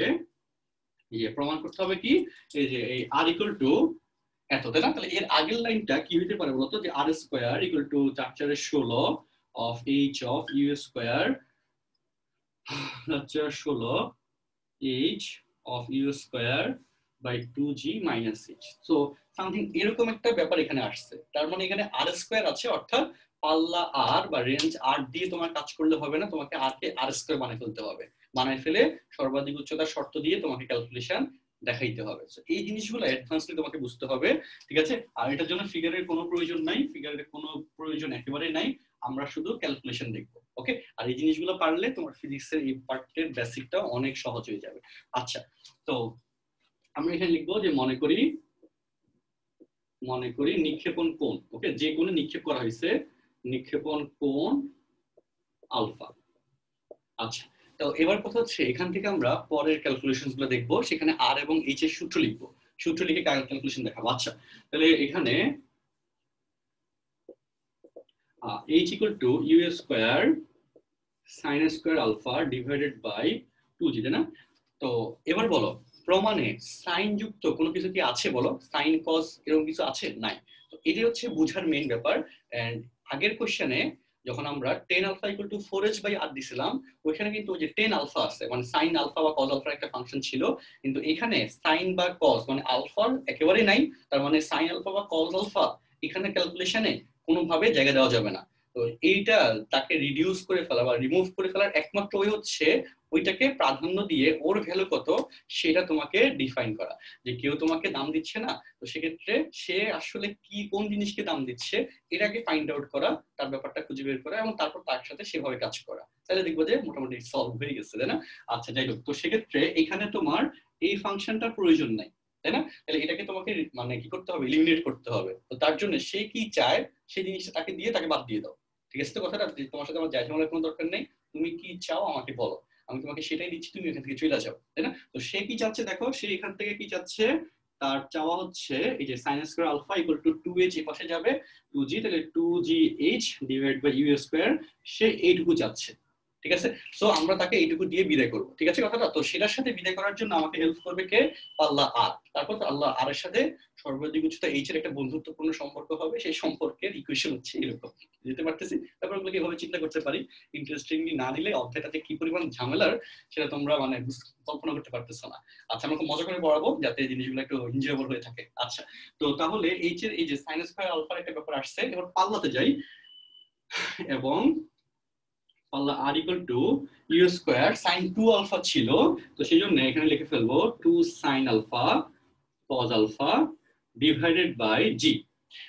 প্রমাণ করতে হবে কি, এই যে এই r ইকুয়াল টু এত, তাই না? তাহলে এর আগের লাইনটা কি হইতে পারে বলতো, যে r square equal to 4 × 16 of h of u square 16 h of u square by 2g minus h। So something এরকম একটা ব্যাপার এখানে আসছে, তার মানে এখানে r স্কয়ার আছে, অর্থাৎ পাল্লা r বা রেঞ্জ r দিয়ে তোমার কাজ করলে হবে না, তোমাকে r কে r স্কয়ার বানাই ফেলতে হবে, বানাই ফেলে সর্বাধিক উচ্চতার শর্ত দিয়ে তোমাকে ক্যালকুলেশন দেখাইতে হবে। এই জিনিসগুলো অ্যাডভান্সলি তোমাকে বুঝতে হবে, ঠিক আছে? আর এটার জন্য ফিগারের কোনো প্রয়োজন নাই, ফিগারের কোনো প্রয়োজন একেবারে নাই, আমরা শুধু ক্যালকুলেশন দেখবো, ওকে? আর এই জিনিসগুলো পারলে তোমার ফিজিক্সের এই পার্টের বেসিকটা অনেক সহজ হয়ে যাবে। আচ্ছা, তো আমরা এখানে লিখবো যে মনে করি নিক্ষেপণ কোণ, ওকে, যে কোণে নিক্ষেপ করা হয়েছে, নিক্ষেপণ কোণ আলফা। আচ্ছা, তো এবার কথা হচ্ছে এখান থেকে আমরা পরের ক্যালকুলেশনস গুলো দেখবো, সেখানে আর এবং এইচ এর সূত্র লিখবো, সূত্র লিখে ক্যালকুলেশন দেখাবো। আচ্ছা, তাহলে এখানে h equal to u square sin square alpha divided by 2g, তাই না? তো এবার বলো, প্রমাণে সাইন যুক্ত কোনো কিছু কি আছে বলো, সাইন কস এরকম কিছু আছে? নাই। তো এটাই হচ্ছে বুঝার মেইন ব্যাপার। এন্ড আগের কোশ্চেনে যখন আমরা 10 আলফা ইকুয়াল টু 4h/r দিছিলাম, ওইখানে কিন্তু ওই যে 10 আলফা আছে, মানে সাইন আলফা বা কজ আলফার একটা ফাংশন ছিল, কিন্তু এখানে সাইন বা কজ মানে আলফার একেবারেই নাই, তার মানে সাইন আলফা বা কজ আলফা এখানে ক্যালকুলেশনে কোনোভাবে জায়গা দেওয়া যাবে না। তো এইটা তাকে রিডিউস করে ফেলা বা রিমুভ করে ফেলার একমাত্র ওই হচ্ছে ওইটাকে প্রাধান্য দিয়ে ওর ভ্যালু কত সেটা তোমাকে ডিফাইন করা, যে কেউ তোমাকে দাম দিচ্ছে না, তো সেক্ষেত্রে সে আসলে কি কোন জিনিসকে দাম দিচ্ছে এটাকে ফাইন্ড আউট করা, তার ব্যাপারটা খুঁজে বের করা, এবং তারপর তার সাথে সেভাবে কাজ করা, তাহলে দেখবো যে মোটামুটি সলভ হয়ে গেছে, তাই না? আচ্ছা, যাই হোক, তো সেক্ষেত্রে এখানে তোমার এই ফাংশনটার প্রয়োজন নাই, তাই না? তাহলে এটাকে তোমাকে মানে কি করতে হবে, এলিমিনেট করতে হবে। তো তার জন্য সে কি চায় সেই জিনিসটা তাকে দিয়ে তাকে বাদ দিয়ে দাও, ঠিক আছে? তো কথাটা তোমার সাথে আমার যাই ঝামেলার কোনো দরকার নেই, তুমি কি চাও আমাকে বলো, আমি তোমাকে সেটাই দিচ্ছি, তুমি এখান থেকে চলে যাও, তাই না? তো সে কি চাচ্ছে দেখো, সে এখান থেকে কি চাচ্ছে, তার চাওয়া হচ্ছে এই যে sin square alpha equal to 2h এর পাশে যাবে 2g, তাহলে 2gh divide by u square, সে এইটুকু চাচ্ছে, ঠিক আছে? সো আমরা তাকে এইটুকু দিয়ে বিদায় করব, ঠিক আছে কথাটা? তো সেটার সাথে বিদায় করার জন্য আমাকে হেল্প করবে কে, পাল্লা r। তারপর আল্লাহ r এর সাথে সর্বাধিক উচ্চতা h এর একটা বন্ধুত্বপূর্ণ সম্পর্ক হবে, সেই সম্পর্কের ইকুয়েশন হচ্ছে এরকম, বুঝতে পারতেছি? তারপর ওগুলোকে এভাবে চিন্তা করতে পারি, ইন্টারেস্টিংলি না নিলে অধ্যায়টাতে কি পরিমাণ ঝামেলার সেটা তোমরা মানে কল্পনা করতে পারতেছো না। আচ্ছা, আমরা খুব মজা করে পড়াবো যাতে জিনিসগুলো একটু এনজয়েবল হয়ে থাকে। আচ্ছা, তো তাহলে h এর এই যে sin স্কয়ার আলফার একটা ব্যাপার আসছে, এবার পাল্লাতে যাই, এবং পাল্লা r equal to u square sin 2 alpha ছিল, তো সেই জন্য এখানে লিখে ফেলবো 2 sin alpha cos alpha divided by g।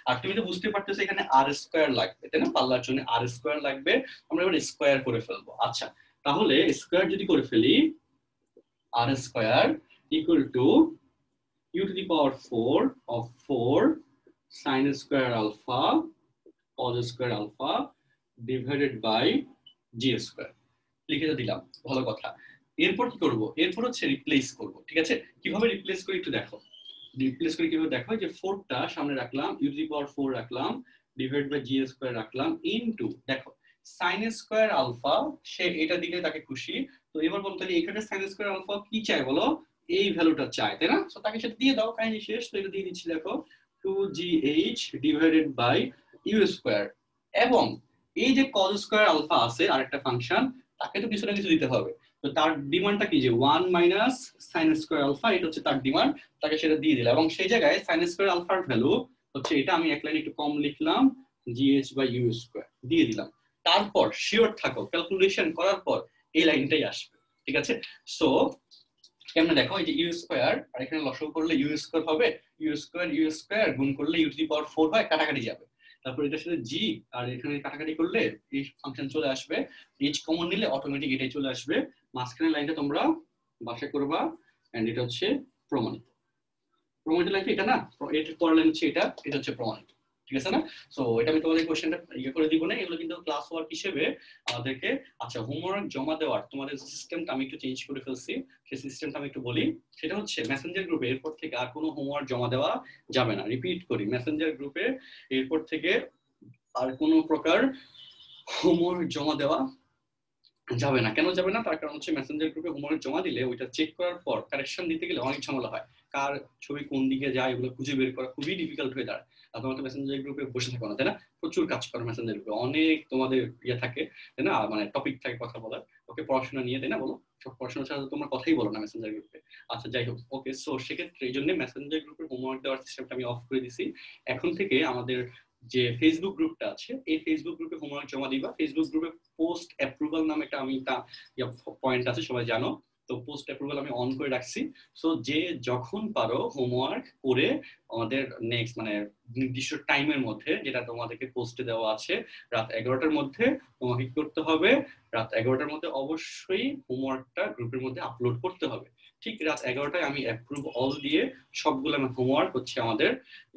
আর তুমি তো বুঝতে পারতেছো এখানে r স্কয়ার লাগবে, তাই না? পাল্লার জন্য r স্কয়ার লাগবে, আমরা এবার স্কয়ার করে ফেলবো। আচ্ছা, তাহলে স্কয়ার যদি করে ফেলি, r square equal to u to the power 4 of 4 sin square alpha cos square alpha divided by g square লিখে দিলাম, ভালো কথা। এরপর কি করব? এরপর হচ্ছে রিপ্লেস করব, ঠিক আছে? কিভাবে রিপ্লেস করি একটু দেখো। রিপ্লেস করে কিভাবে দেখো, যে 4টা সামনে রাখলাম, ইউ টু দি পাওয়ার 4 রাখলাম, ডিভাইড বাই জি স্কয়ার রাখলাম, ইনটু দেখো sin স্কয়ার আলফা, সে এটা দিলে তাকে খুশি। তো এবার বলতে তাহলে এখানে sin স্কয়ার আলফা কি চাই বলো? এই ভ্যালুটা চাই, তাই না? তো তাকে সেটা দিয়ে দাও, কাহিনী শেষ। তো এটা দিয়ে দিচ্ছি, দেখো 2gh divided by u square. এবং এই যে cos স্কয়ার আলফা আছে আরেকটা ফাংশন, তাকে তো কিছু না কিছু দিতে হবে। তো তার ডিমান্ডটা কি, যে 1 মাইনাস sin স্কয়ার আলফা, এটা হচ্ছে তার ডিমান্ড, তাকে সেটা দিয়ে দিলাম। এবং সেই জায়গায় sin স্কয়ার আলফার ভ্যালু হচ্ছে এটা, আমি এক লাইন একটু কম লিখলাম, gh বাই ইউ স্কয়ার দিয়ে দিলাম। তারপর শিওর থাকো ক্যালকুলেশন করার পর এই লাইনটাই আসবে, ঠিক আছে? সো কেমনে দেখো, এই যে ইউ স্কয়ার আর এখানে লসাগু করলে ইউ স্কয়ার হবে, ইউ স্কয়ার গুণ করলে ইউ টু দি পাওয়ার 4 হয়, কাটাকাটি যাবে। তারপর এটার সাথে জি আর এখানে কাটাকাটি করলে এই ফাংশন চলে আসবে, এইচ কমন নিলে অটোমেটিক এটাই চলে আসবে। মাঝখানে লাইনটা তোমরা বাসা করবা, এন্ড এটা হচ্ছে প্রমাণিত। প্রমাণিত লাইনটা এটা না, এর পরের লাইন হচ্ছে এটা, এটা হচ্ছে প্রমাণিত, ঠিক আছে না? সো এটা আমি তোমাদের কোশ্চেনটা ইয়ে করে দিব না, এগুলো কিন্তু ক্লাস ওয়ার্ক হিসেবে আমাদেরকে। আচ্ছা, হোমওয়ার্ক জমা দেওয়ার তোমাদের সিস্টেমটা আমি একটু চেঞ্জ করে ফেলছি, সেই সিস্টেমটা আমি একটু বলি। সেটা হচ্ছে মেসেঞ্জার গ্রুপে এরপর থেকে আর কোনো হোমওয়ার্ক জমা দেওয়া যাবে না। রিপিট করি, মেসেঞ্জার গ্রুপে এরপর থেকে আর কোনো প্রকার হোমওয়ার্ক জমা দেওয়া যাবে না। কেন যাবে না? তার কারণ হচ্ছে মেসেঞ্জার গ্রুপে হোমওয়ার্ক জমা দিলে ওইটা চেক করার পর কারেকশন দিতে গেলে অনেক ঝামেলা হয়, কার ছবি কোন দিকে যায় এগুলো খুঁজে বের করা খুবই ডিফিকাল্ট হয়ে দাঁড়ায়। আর তোমরা তো মেসেঞ্জার গ্রুপে বসে থাকো না, তাই না? প্রচুর কাজ করো মেসেঞ্জার গ্রুপে, অনেক তোমাদের ইয়ে থাকে, তাই না? মানে টপিক থাকে কথা বলার, ওকে, পড়াশোনা নিয়ে, তাই না? বলো, সব পড়াশোনা ছাড়া তোমরা কথাই বলো না মেসেঞ্জার গ্রুপে। আচ্ছা, যাই হোক, ওকে। সো সেক্ষেত্রে এই জন্য মেসেঞ্জার গ্রুপে হোমওয়ার্ক দেওয়ার সিস্টেমটা আমি অফ করে দিছি। এখন থেকে আমাদের যে ফেসবুক গ্রুপটা আছে, এই ফেসবুক গ্রুপে হোমওয়ার্ক জমা দিবা। ফেসবুক গ্রুপে পোস্ট অ্যাপ্রুভাল নামে একটা আমি পয়েন্ট আছে, সবাই জানো। তো পোস্ট অ্যাপ্রুভাল আমি অন করে রাখছি। সো যে যখন পারো হোমওয়ার্ক করে আমাদের নেক্সট মানে নির্দিষ্ট টাইমের মধ্যে, যেটা তোমাদেরকে পোস্টে দেওয়া আছে, রাত 11টার মধ্যে তোমাকে কি করতে হবে? রাত 11টার মধ্যে অবশ্যই হোমওয়ার্কটা গ্রুপের মধ্যে আপলোড করতে হবে। ঠিক রাত 11টায় আমি অ্যাপ্রুভ অল দিয়ে সবগুলো আমার হোমওয়ার্ক হচ্ছে আমাদের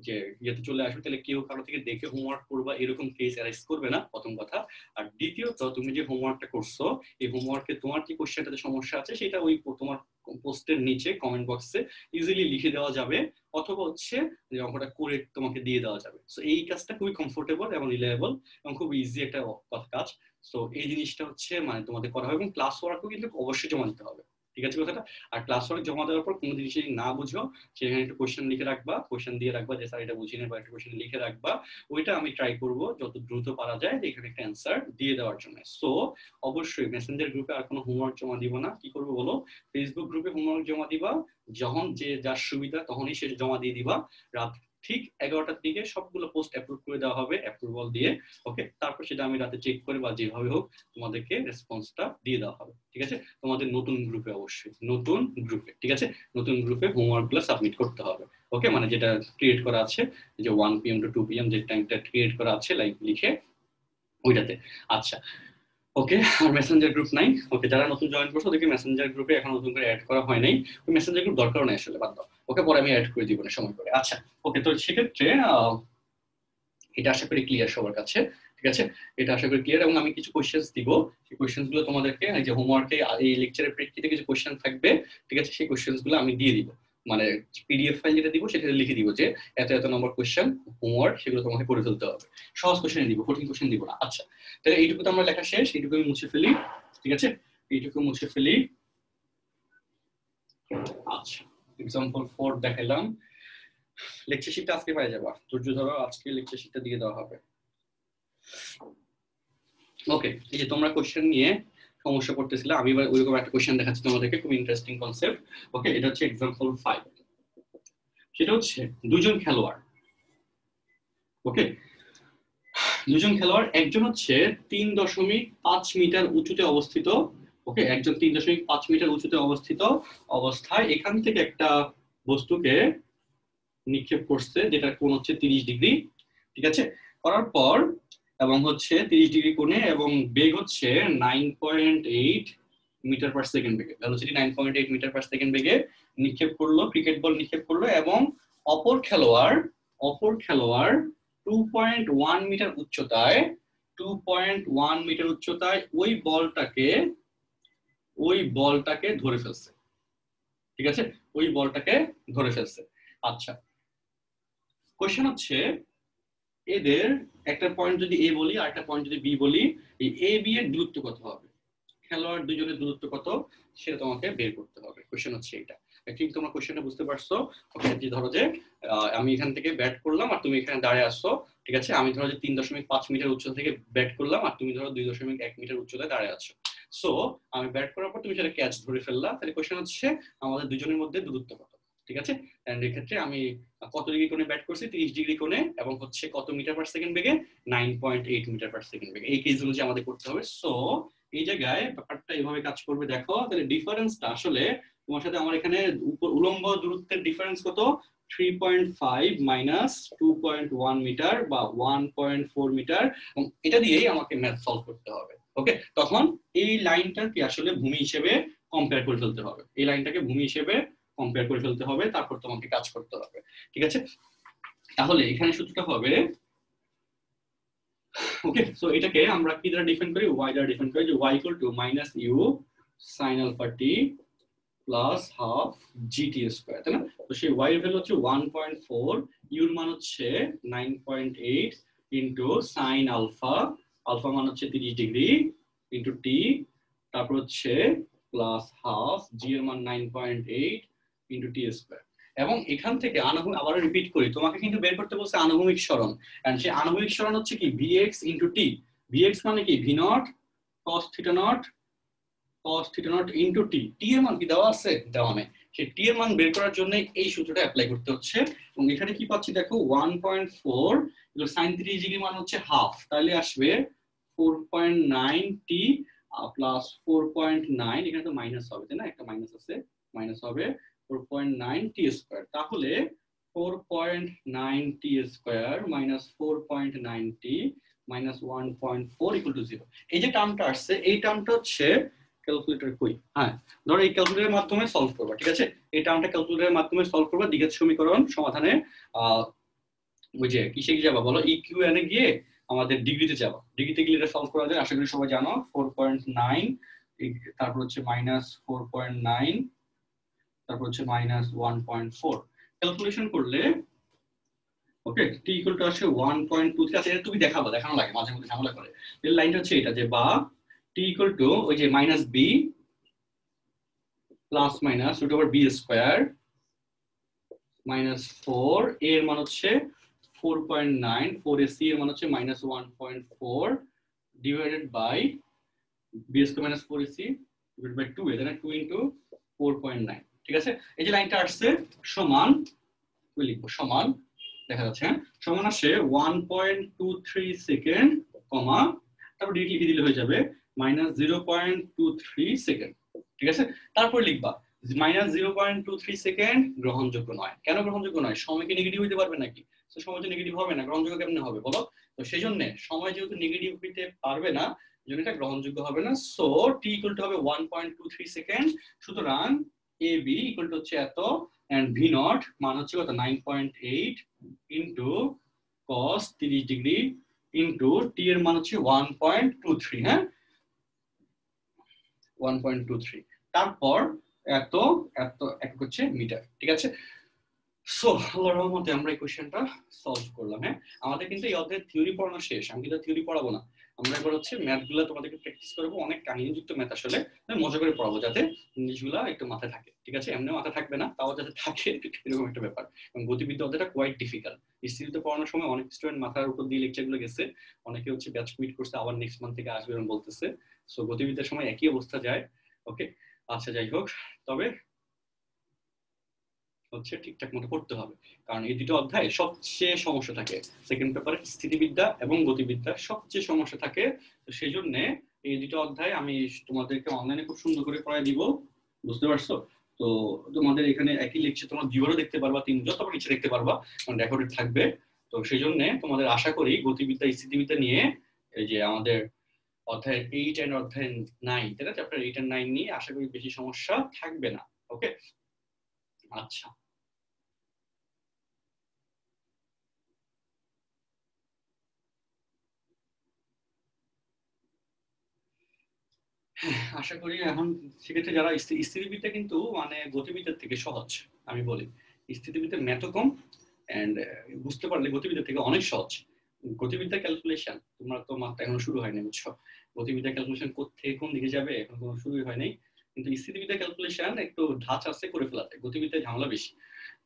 যে ইয়েতে চলে আসবে। তাহলে কেউ কারো থেকে দেখে হোমওয়ার্ক করবা এরকম কেস অ্যারাইজ করবে না, প্রথম কথা। আর দ্বিতীয়ত, তুমি যে হোমওয়ার্কটা করছো, এই হোমওয়ার্কে তোমার কি কোশ্চেনটাতে সমস্যা আছে সেটা ওই তোমার পোস্টের নিচে কমেন্ট বক্সে ইজিলি লিখে দেওয়া যাবে, অথবা হচ্ছে অঙ্কটা করে তোমাকে দিয়ে দেওয়া যাবে। সো এই কাজটা খুবই কমফোর্টেবল এবং রিলায়েবল এবং খুব ইজি একটা কাজ। সো এই জিনিসটা হচ্ছে মানে তোমাদের করা হবে, এবং ক্লাস ওয়ার্কও কিন্তু অবশ্যই জমা দিতে হবে, ঠিক আছে কথাটা? আর ক্লাস ওয়ার্ক জমা দেওয়ার পর কোনো জিনিস যদি না বুঝো, সেখানে একটু কোশ্চেন লিখে রাখবা, কোশ্চেন দিয়ে রাখবা যে স্যার এটা বুঝিনি, বা একটা কোশ্চেন লিখে রাখবা। ওইটা আমি ট্রাই করব যত দ্রুত পারা যায় এখানে একটা অ্যান্সার দিয়ে দেওয়ার জন্য। সো অবশ্যই মেসেঞ্জার গ্রুপে আর কোনো হোমওয়ার্ক জমা দিব না। কি করবো বলো? ফেসবুক গ্রুপে হোমওয়ার্ক জমা দিবা, যখন যে যার সুবিধা তখনই সে জমা দিয়ে দিবা। রাত ঠিক 11টার দিকে সবগুলো পোস্ট অ্যাপ্রুভ করে দেওয়া হবে অ্যাপ্রুভাল দিয়ে, ওকে। তারপর সেটা আমি রাতে চেক করে বা যেভাবে হোক তোমাদেরকে রেসপন্সটা দিয়ে দেওয়া হবে, ঠিক আছে? তোমাদের নতুন গ্রুপে, অবশ্যই নতুন গ্রুপে, ঠিক আছে? নতুন গ্রুপে হোমওয়ার্কগুলো সাবমিট করতে হবে, ওকে। মানে যেটা ক্রিয়েট করা আছে, যে 1 PM to 2 PM যে টাইমটা ক্রিয়েট করা আছে লাইক লিখে ওইটাতে। আচ্ছা, ওকে। আর মেসেঞ্জার গ্রুপ নাই, ওকে। যারা নতুন জয়েন করছো ওদেরকে মেসেঞ্জার গ্রুপে এখন নতুন করে অ্যাড করা হয় নাই, ওই মেসেঞ্জার গ্রুপ দরকার নেই আসলে, বাদ দাও, ওকে। পরে আমি অ্যাড করে দিব না সময় করে। আচ্ছা, ওকে। তো সেক্ষেত্রে এটা আশা করি ক্লিয়ার সবার কাছে, ঠিক আছে? এটা আশা করি ক্লিয়ার। এবং আমি কিছু কোশ্চেন্স দিব, সেই কোশ্চেন্স গুলো তোমাদেরকে এই যে হোমওয়ার্কে এই লেকচারের প্রেক্ষিতে কিছু কোশ্চেন থাকবে, ঠিক আছে? সেই কোশ্চেন্স গুলো আমি দিয়ে দিব, মানে পিডিএফ ফাইল যেটা দিব সেটা লিখে দিব যে এত এত নম্বর কোশ্চেন হোমওয়ার্ক, সেগুলো তোমাকে করে ফেলতে হবে। সহজ কোশ্চেন দিব, কঠিন কোশ্চেন দিব না। আচ্ছা, তাহলে এইটুকু তো আমরা লেখা শেষ, এইটুকু আমি মুছে ফেলি, ঠিক আছে? এইটুকু মুছে ফেলি। আচ্ছা, এক্সাম্পল 4 দেখাইলাম। লেকচার শিটটা আজকে পাই যাবা, ধৈর্য ধরো, আজকে লেকচার শিটটা দিয়ে দেওয়া হবে, ওকে। এই যে তোমরা কোশ্চেন নিয়ে সমস্যা করতেছিলে, আমি এবার ওইরকম একটা কোশ্চেন দেখাচ্ছি তোমাদেরকে, খুব ইন্টারেস্টিং কনসেপ্ট, ওকে। এটা হচ্ছে এক্সাম্পল 5। সেটা হচ্ছে দুজন খেলোয়াড়, ওকে। দুজন খেলোয়াড়, একজন হচ্ছে 3.5 মিটার উঁচুতে অবস্থিত, ওকে। একজন 3.5 মিটার উঁচুতে অবস্থিত অবস্থায় এখান থেকে একটা বস্তুকে নিক্ষেপ করছে, যেটার কোণ হচ্ছে 30 ডিগ্রি, ঠিক আছে? করার পর এবং হচ্ছে 30 ডিগ্রি কোণে, এবং বেগ হচ্ছে 9.8 মিটার পার সেকেন্ড বেগে, ভেলোসিটি 9.8 মিটার পার সেকেন্ড বেগে নিক্ষেপ করলো, ক্রিকেট বল নিক্ষেপ করলো। এবং অপর খেলোয়াড় অপর খেলোয়াড় 2.1 মিটার উচ্চতায় 2.1 মিটার উচ্চতায় ওই বলটাকে ধরে ফেলছে। ঠিক আছে, ওই বলটাকে ধরে ফেলছে। আচ্ছা, কোশ্চেন হচ্ছে এদের একটা পয়েন্ট যদি এ বলি আর একটা পয়েন্ট যদি বি বলি, এই এ বি এর দূরত্ব কত হবে, খেলোয়াড় দুজনের দূরত্ব কত সেটা তোমাকে বের করতে হবে। কোশ্চেন হচ্ছে এটা। ঠিক তোমরা কোশ্চেনটা বুঝতে পারছো? ওকে, যে ধরো যে আমি এখান থেকে ব্যাট করলাম আর তুমি এখানে দাঁড়িয়ে আসছো, ঠিক আছে, আমি ধরো যে 3.5 মিটার উচ্চতা থেকে ব্যাট করলাম আর তুমি ধরো 2.1 মিটার উচ্চতায় দাঁড়িয়ে আছো। সো আমি ব্যাট করার পর তুমি সেটা ক্যাচ ধরে ফেললা, তাহলে কোশ্চেন হচ্ছে আমাদের দুজনের মধ্যে দূরত্ব কত। ঠিক আছে, এন্ড এই ক্ষেত্রে আমি কত ডিগ্রি কোণে ব্যাট করছি, 30 ডিগ্রি কোণে, এবং হচ্ছে কত মিটার পার সেকেন্ড বেগে, 9.8 মিটার পার সেকেন্ড বেগে। এই কেস অনুযায়ী আমাদের করতে হবে। সো এই জায়গায় ব্যাপারটা এভাবে কাজ করবে। দেখো তাহলে ডিফারেন্সটা আসলে তোমার সাথে আমার এখানে উলম্ব দূরত্বের ডিফারেন্স কত, 3.5 মাইনাস 2.1 মিটার বা 1.4 মিটার। এটা দিয়েই আমাকে ম্যাথ সলভ করতে হবে। ওকে, তখন এই লাইনটাকে আসলে ভূমি হিসেবে কম্পেয়ার করে ফেলতে হবে, এই লাইনটাকে ভূমি হিসেবে কম্পেয়ার করে ফেলতে হবে, তারপর তোমাকে কাজ করতে হবে। ঠিক আছে, তাহলে এখানে সূত্রটা হবে, ওকে, সো এটাকে আমরা কি দ্বারা ডিফাইন করি, y দ্বারা ডিফাইন করি, যে y equal to minus u sin alpha T plus half g t square, তাই না? তো সেই y এর ভ্যালু হচ্ছে 1.4, ইউ এর মান হচ্ছে 9.8 ইনটু sin আলফা, আলফা মান হচ্ছে 30 ডিগ্রি ইনটু টি, তারপর হচ্ছে প্লাস হাফ, জি এর মান 9.8 ইনটু টি স্কয়ার। এবং এখান থেকে আনুভূমিক, আবার রিপিট করি, তোমাকে কিন্তু বের করতে বলছে আনুভূমিক সরণ, এন্ড সেই আনুভূমিক সরণ হচ্ছে কি vx ইনটু টি। vx মানে কি v naught cos theta naught into t. T এর মান কি দেওয়া আছে? দেওয়া নেই। সেই টি এর মান বের করার জন্য এই সূত্রটা অ্যাপ্লাই করতে হচ্ছে। এবং এখানে কি পাচ্ছি দেখো, 1.4 sin 30 ডিগ্রি মান হচ্ছে হাফ, তাহলে আসবে 4.9 টি প্লাস 4.9, এখানে তো মাইনাস হবে, তাই না, একটা মাইনাস আছে, মাইনাস হবে 4.9 টি স্কয়ার। তাহলে 4.9 t square minus 4.9 t minus 1.4 equal to 0। এই যে টার্মটা আসছে, এই টার্মটা হচ্ছে ক্যালকুলেটর কই, হ্যাঁ ধরো এই ক্যালকুলেটরের মাধ্যমে সলভ করবা। ঠিক আছে, এই টার্মটা ক্যালকুলেটরের মাধ্যমে সলভ করবা। দ্বিঘাত সমীকরণ সমাধানে ওই যে কিসে যাবা বলো, ইকিউএন এ গিয়ে আমাদের ডিগ্রিতে যাবা, ডিগ্রিতে গেলে এটা সলভ করা যায়, আশা করি সবাই জানো। 4.9, তারপর হচ্ছে মাইনাস 4.9, তারপর হচ্ছে মাইনাস 1.4, ক্যালকুলেশন করলে ওকে টি ইকুয়াল টু আসে 1.23। আচ্ছা, এটা তুমি দেখানো লাগে, মাঝে মধ্যে ঝামেলা করে। এর লাইনটা হচ্ছে এটা, যে বা টি ইকুয়াল টু ওই যে minus b plus minus root over b square minus 4, a এর মান হচ্ছে 4.9, 4 এ সি এর মান হচ্ছে minus 1.4 divided by b square minus 4 a c divided by 2, এখানে 2 ইনটু 4.9। ঠিক আছে, এই যে লাইনটা আসছে সমান, কি লিখবো, সমান দেখা যাচ্ছে, হ্যাঁ সমান আসে 1.23 সেকেন্ড কমা, তারপর ডিরেক্ট লিখে দিলে হয়ে যাবে মাইনাস 0.23 সেকেন্ড। ঠিক আছে, তারপর লিখবা মাইনাস 0.23 সেকেন্ড গ্রহণযোগ্য নয়। কেন গ্রহণযোগ্য নয়? সময় কি নেগেটিভ হইতে পারবে নাকি? তো সময় তো নেগেটিভ হবে না, গ্রহণযোগ্য কেমনে হবে বলো? তো সেই জন্য সময় যেহেতু নেগেটিভ হইতে পারবে না, জন্য এটা গ্রহণযোগ্য হবে না। সো টি ইকুয়াল টু হবে 1.23 সেকেন্ড। সুতরাং এ বি ইকুয়াল টু হচ্ছে এত, এন্ড ভি নট মান হচ্ছে কত, 9.8 ইনটু cos 30 ডিগ্রি ইনটু টি এর মান হচ্ছে 1.23, হ্যাঁ 1.23, তারপর এত এত এক হচ্ছে মিটার। ঠিক আছে, সো আল্লাহর রহমতে আমরা এই কোশ্চেনটা সলভ করলাম। হ্যাঁ, আমাদের কিন্তু এই অধ্যায়ের থিওরি পড়ানো শেষ, আমি কিন্তু থিওরি পড়াবো না, আমরা এবার হচ্ছে ম্যাথগুলো তোমাদেরকে প্র্যাকটিস করবো, অনেক কাহিনীযুক্ত ম্যাথ আসলে মজা করে পড়াবো, যাতে জিনিসগুলো একটু মাথায় থাকে। ঠিক আছে, এমনি মাথায় থাকবে না, তাও যাতে থাকে, এরকম একটা ব্যাপার। এবং গতিবিদ্যা অধ্যায়টা কোয়াইট ডিফিকাল্ট। স্টিলতে পড়ানোর সময় অনেক স্টুডেন্ট মাথার উপর দিয়ে লেকচারগুলো গেছে, অনেকে হচ্ছে ব্যাচ কুইট করছে, আবার নেক্সট মান্থ থেকে আসবে এরকম বলতেছে। সো গতিবিদ্যার সময় একই অবস্থা যায়। ওকে, আচ্ছা যাই হোক, তবে হচ্ছে ঠিকঠাক মতো করতে হবে, কারণ এই দুটো অধ্যায় সবচেয়ে সমস্যা থাকে। সেকেন্ড পেপারে স্থিতিবিদ্যা এবং গতিবিদ্যা সবচেয়ে সমস্যা থাকে। তো সেই জন্য এই দুটো অধ্যায় আমি তোমাদেরকে অনলাইনে খুব সুন্দর করে পড়ায় দিব, বুঝতে পারছো? তো তোমাদের এখানে একই লেকচার তোমরা দুইবারও দেখতে পারবা, যতবার ইচ্ছে দেখতে পারবা, কারণ রেকর্ডেড থাকবে। তো সেই জন্য তোমাদের আশা করি গতিবিদ্যা স্থিতিবিদ্যা নিয়ে এই যে আমাদের অধ্যায় 8 এন্ড অধ্যায় 9, তাই না, চ্যাপ্টার 8 এন্ড 9 নিয়ে আশা করি বেশি সমস্যা থাকবে না। ওকে, আচ্ছা আশা করি এখন সেক্ষেত্রে যারা স্থিতিবিদ্যা কিন্তু মানে গতিবিদ্যার থেকে সহজ, আমি বলি স্থিতিবিদ্যার ম্যাথও কম এন্ড বুঝতে পারলে গতিবিদ্যা থেকে অনেক সহজ। গতিবিদ্যা ক্যালকুলেশন তোমরা তো মাত্রা এখনো শুরু হয়নি, বুঝছো? গতিবিদ্যা ক্যালকুলেশন কোথেকে কোন দিকে যাবে এখন কোনো শুরুই হয় নাই, কিন্তু স্থিতিবিদ্যা ক্যালকুলেশন একটু ধাঁচ আছে, করে ফেলা যায়। গতিবিদ্যায় ঝামেলা বেশি,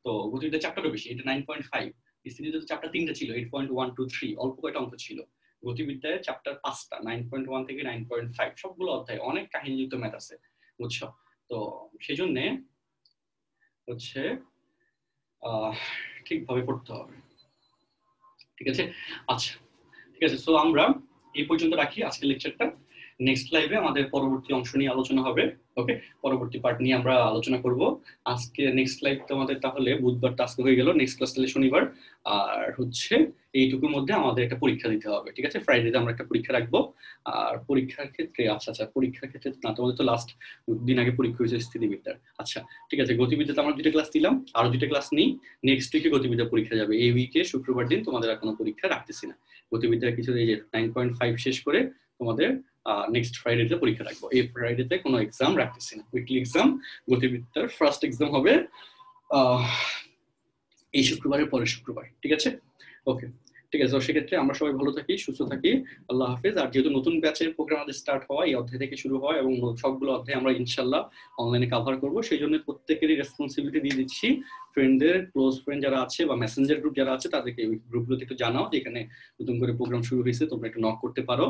তো গতিবিদ্যা চ্যাপ্টারও বেশি, এটা 9.5। স্থিতিবিদ্যা চ্যাপ্টার 3টা ছিল, 8.123, অল্প কয়টা অঙ্ক ছিল। গতিবিদ্যায় চ্যাপ্টার 5টা, 9.1 থেকে 9.5, সবগুলো অধ্যায়, অনেক কাহিনীযুক্ত ম্যাথ আছে, বুঝছো? তো সেই জন্য হচ্ছে ঠিকভাবে পড়তে হবে, ঠিক আছে? আচ্ছা ঠিক আছে, সো আমরা এই পর্যন্ত রাখি আজকের লেকচারটা। নেক্সট লাইভে আমাদের পরবর্তী অংশ নিয়ে আলোচনা হবে। ওকে, পরবর্তী পার্ট নিয়ে আমরা আলোচনা করব। আজকে নেক্সট লাইভ তো আমাদের তাহলে বুধবার টাস্ক হয়ে গেল, নেক্সট ক্লাস তাহলে শনিবার। আর হচ্ছে এইটুকুর মধ্যে আমাদের একটা পরীক্ষা দিতে হবে, ঠিক আছে? ফ্রাইডেতে আমরা একটা পরীক্ষা রাখবো। আর পরীক্ষার ক্ষেত্রে আচ্ছা পরীক্ষার ক্ষেত্রে না, তোমাদের তো লাস্ট দিন আগে পরীক্ষা হয়েছে স্থিতিবিদ্যার। আচ্ছা ঠিক আছে, গতিবিদ্যাতে আমরা 2টা ক্লাস দিলাম, আরো 2টা ক্লাস নিই। নেক্সট উইকে গতিবিদ্যা পরীক্ষা যাবে। এই উইকে শুক্রবার দিন তোমাদের আর কোনো পরীক্ষা রাখতেছি না। গতিবিদ্যার কিছু এই যে 9.5 শেষ করে তোমাদের নেক্সট ফ্রাইডেতে পরীক্ষা রাখবো। এই ফ্রাইডেতে কোনো এক্সাম রাখতেছি না, উইকলি এক্সাম। গতিবিদ্যার ফার্স্ট এক্সাম হবে এই শুক্রবারের পরের শুক্রবার, ঠিক আছে? ওকে ঠিক আছে, সেক্ষেত্রে আমরা সবাই ভালো থাকি, সুস্থ থাকি। আল্লাহ হাফেজ। আর যেহেতু নতুন ব্যাচের প্রোগ্রাম আমাদের স্টার্ট হওয়া, এই অধ্যায় থেকে শুরু হয় এবং সবগুলো অধ্যায় আমরা ইনশাল্লাহ অনলাইনে কভার করবো। সেই জন্য প্রত্যেকেরই রেসপন্সিবিলিটি দিয়ে দিচ্ছি, ফ্রেন্ডদের, ক্লোজ ফ্রেন্ড যারা আছে বা মেসেঞ্জার গ্রুপ যারা আছে তাদেরকে ওই গ্রুপগুলোতে একটু জানাও যে এখানে নতুন করে প্রোগ্রাম শুরু হয়েছে, তোমরা একটু নক করতে পারো।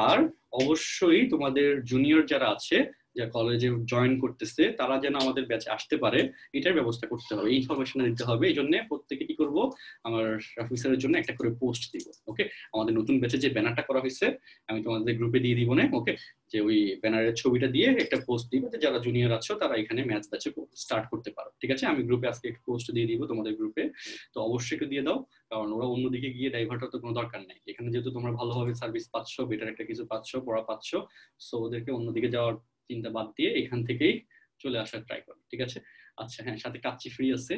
আর অবশ্যই তোমাদের জুনিয়র যারা আছে, যারা কলেজে জয়েন করতেছে, তারা যেন আমাদের ব্যাচে আসতে পারে, এটার ব্যবস্থা করতে হবে, ইনফরমেশন দিতে হবে। এই জন্য প্রত্যেকে কি করবো, আমার রাফি স্যারের জন্য একটা করে পোস্ট দিব। ওকে, আমাদের নতুন ব্যাচে যে ব্যানারটা করা হয়েছে আমি তোমাদের গ্রুপে দিয়ে দিব না। ওকে, যে ওই ব্যানারের ছবিটা দিয়ে একটা পোস্ট দিব যে যারা জুনিয়র আছো তারা এখানে ম্যাথ ব্যাচে স্টার্ট করতে পারো, ঠিক আছে? আমি গ্রুপে আজকে একটা পোস্ট দিয়ে দিব তোমাদের গ্রুপে, তো অবশ্যই একটু দিয়ে দাও, কারণ ওরা অন্যদিকে গিয়ে ডাইভার্ট হওয়ার তো কোনো দরকার নেই। এখানে যেহেতু তোমরা ভালোভাবে সার্ভিস পাচ্ছ, বেটার একটা কিছু পাচ্ছ, পড়া পাচ্ছ, সো ওদেরকে অন্যদিকে যাওয়ার চিন্তা বাদ দিয়ে এখান থেকেই চলে আসার ট্রাই করো, ঠিক আছে? আচ্ছা হ্যাঁ, সাথে কাচ্চি ফ্রি আছে,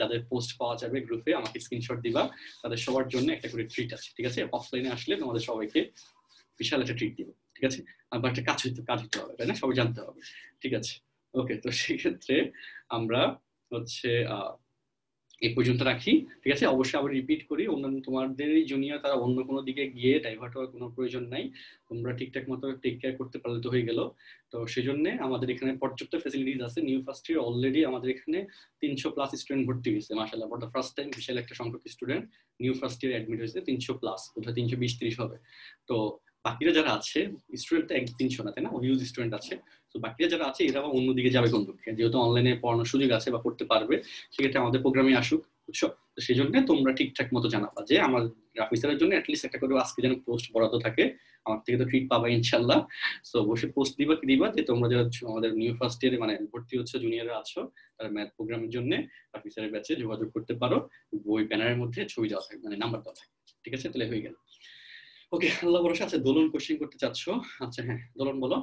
যাদের পোস্ট পাওয়া যাবে গ্রুপে আমাকে স্ক্রিনশট দিবা, তাদের সবার জন্য একটা করে ট্রিট আছে, ঠিক আছে? অফলাইনে আসলে তোমাদের সবাইকে বিশাল একটা ট্রিট দিব, ঠিক আছে? আবার একটা কাজ হইতে হবে, তাই না? সবাই জানতে হবে, ঠিক আছে? ওকে, তো সেক্ষেত্রে আমরা হচ্ছে এই পর্যন্ত রাখি, ঠিক আছে? অবশ্যই আবার রিপিট করি, অন্যান্য তোমাদের জুনিয়র তারা অন্য কোনো দিকে গিয়ে ডাইভার্ট হওয়ার কোনো প্রয়োজন নাই, তোমরা ঠিকঠাক মতো টেক কেয়ার করতে পারলে তো হয়ে গেল। তো সেই জন্য আমাদের এখানে পর্যাপ্ত ফ্যাসিলিটিস আছে। নিউ ফার্স্ট ইয়ার অলরেডি আমাদের এখানে 300+ স্টুডেন্ট ভর্তি হয়েছে, মাশাআল্লাহ, ফর দ্য ফার্স্ট টাইম বিশাল একটা সংখ্যক student new first year admit হয়েছে, 300+, বোধহয় 320-30 হবে। তো বাকিরা যারা আছে, স্টুডেন্ট তো 300 না, তাই না? হিউজ স্টুডেন্ট আছে। তো বাকিরা যারা আছে এরা অন্যদিকে যাবে কোন দিকে, যেহেতু অনলাইনে পড়ানোর সুযোগ আছে বা করতে পারবে, সেক্ষেত্রে আমাদের প্রোগ্রামে আসুক, বুঝছো? তো সেই জন্য তোমরা ঠিকঠাক মতো জানাবা যে আমার রাফি স্যারের জন্য অ্যাটলিস্ট একটা করে আজকে যেন পোস্ট বরাদ্দ থাকে, আমার থেকে তো ট্রিট পাবা ইনশাল্লাহ। সো অবশ্যই পোস্ট দিবা যে তোমরা যারা আমাদের নিউ ফার্স্ট ইয়ারে মানে ভর্তি হচ্ছে জুনিয়ররা আছো, তারা ম্যাথ প্রোগ্রামের জন্য রাফি স্যারের ব্যাচে যোগাযোগ করতে পারো। বই ব্যানারের মধ্যে ছবি দেওয়া থাকবে, মানে নাম্বার দেওয়া থাকবে, ঠিক আছে? তাহলে হয়ে গেল। ওকে, আল্লাহ ভরসা আছে। দোলন কোশ্চেন করতে চাচ্ছ? আচ্ছা হ্যাঁ, দোলন বলো।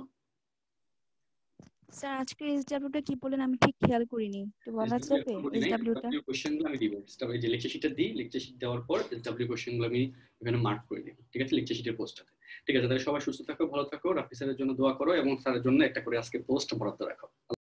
স্যার আজকে এসডব্লিউটা কি বলেন, আমি ঠিক খেয়াল করিনি, একটু বলা যাবে এসডব্লিউটা? কোশ্চেনগুলো আমি দিব, এই যে লেকচার শিটটা দিই, লেকচার শিট দেওয়ার পর এসডব্লিউ কোশ্চেনগুলো আমি এখানে মার্ক করে দিব, ঠিক আছে? লেকচার শিটের পোস্টটাতে, ঠিক আছে? তাহলে সবাই সুস্থ থাকো, ভালো থাকো, রাফি স্যারের জন্য দোয়া করো এবং স্যারের জন্য একটা করে আজকে পোস্ট বরাদ্দ রাখো।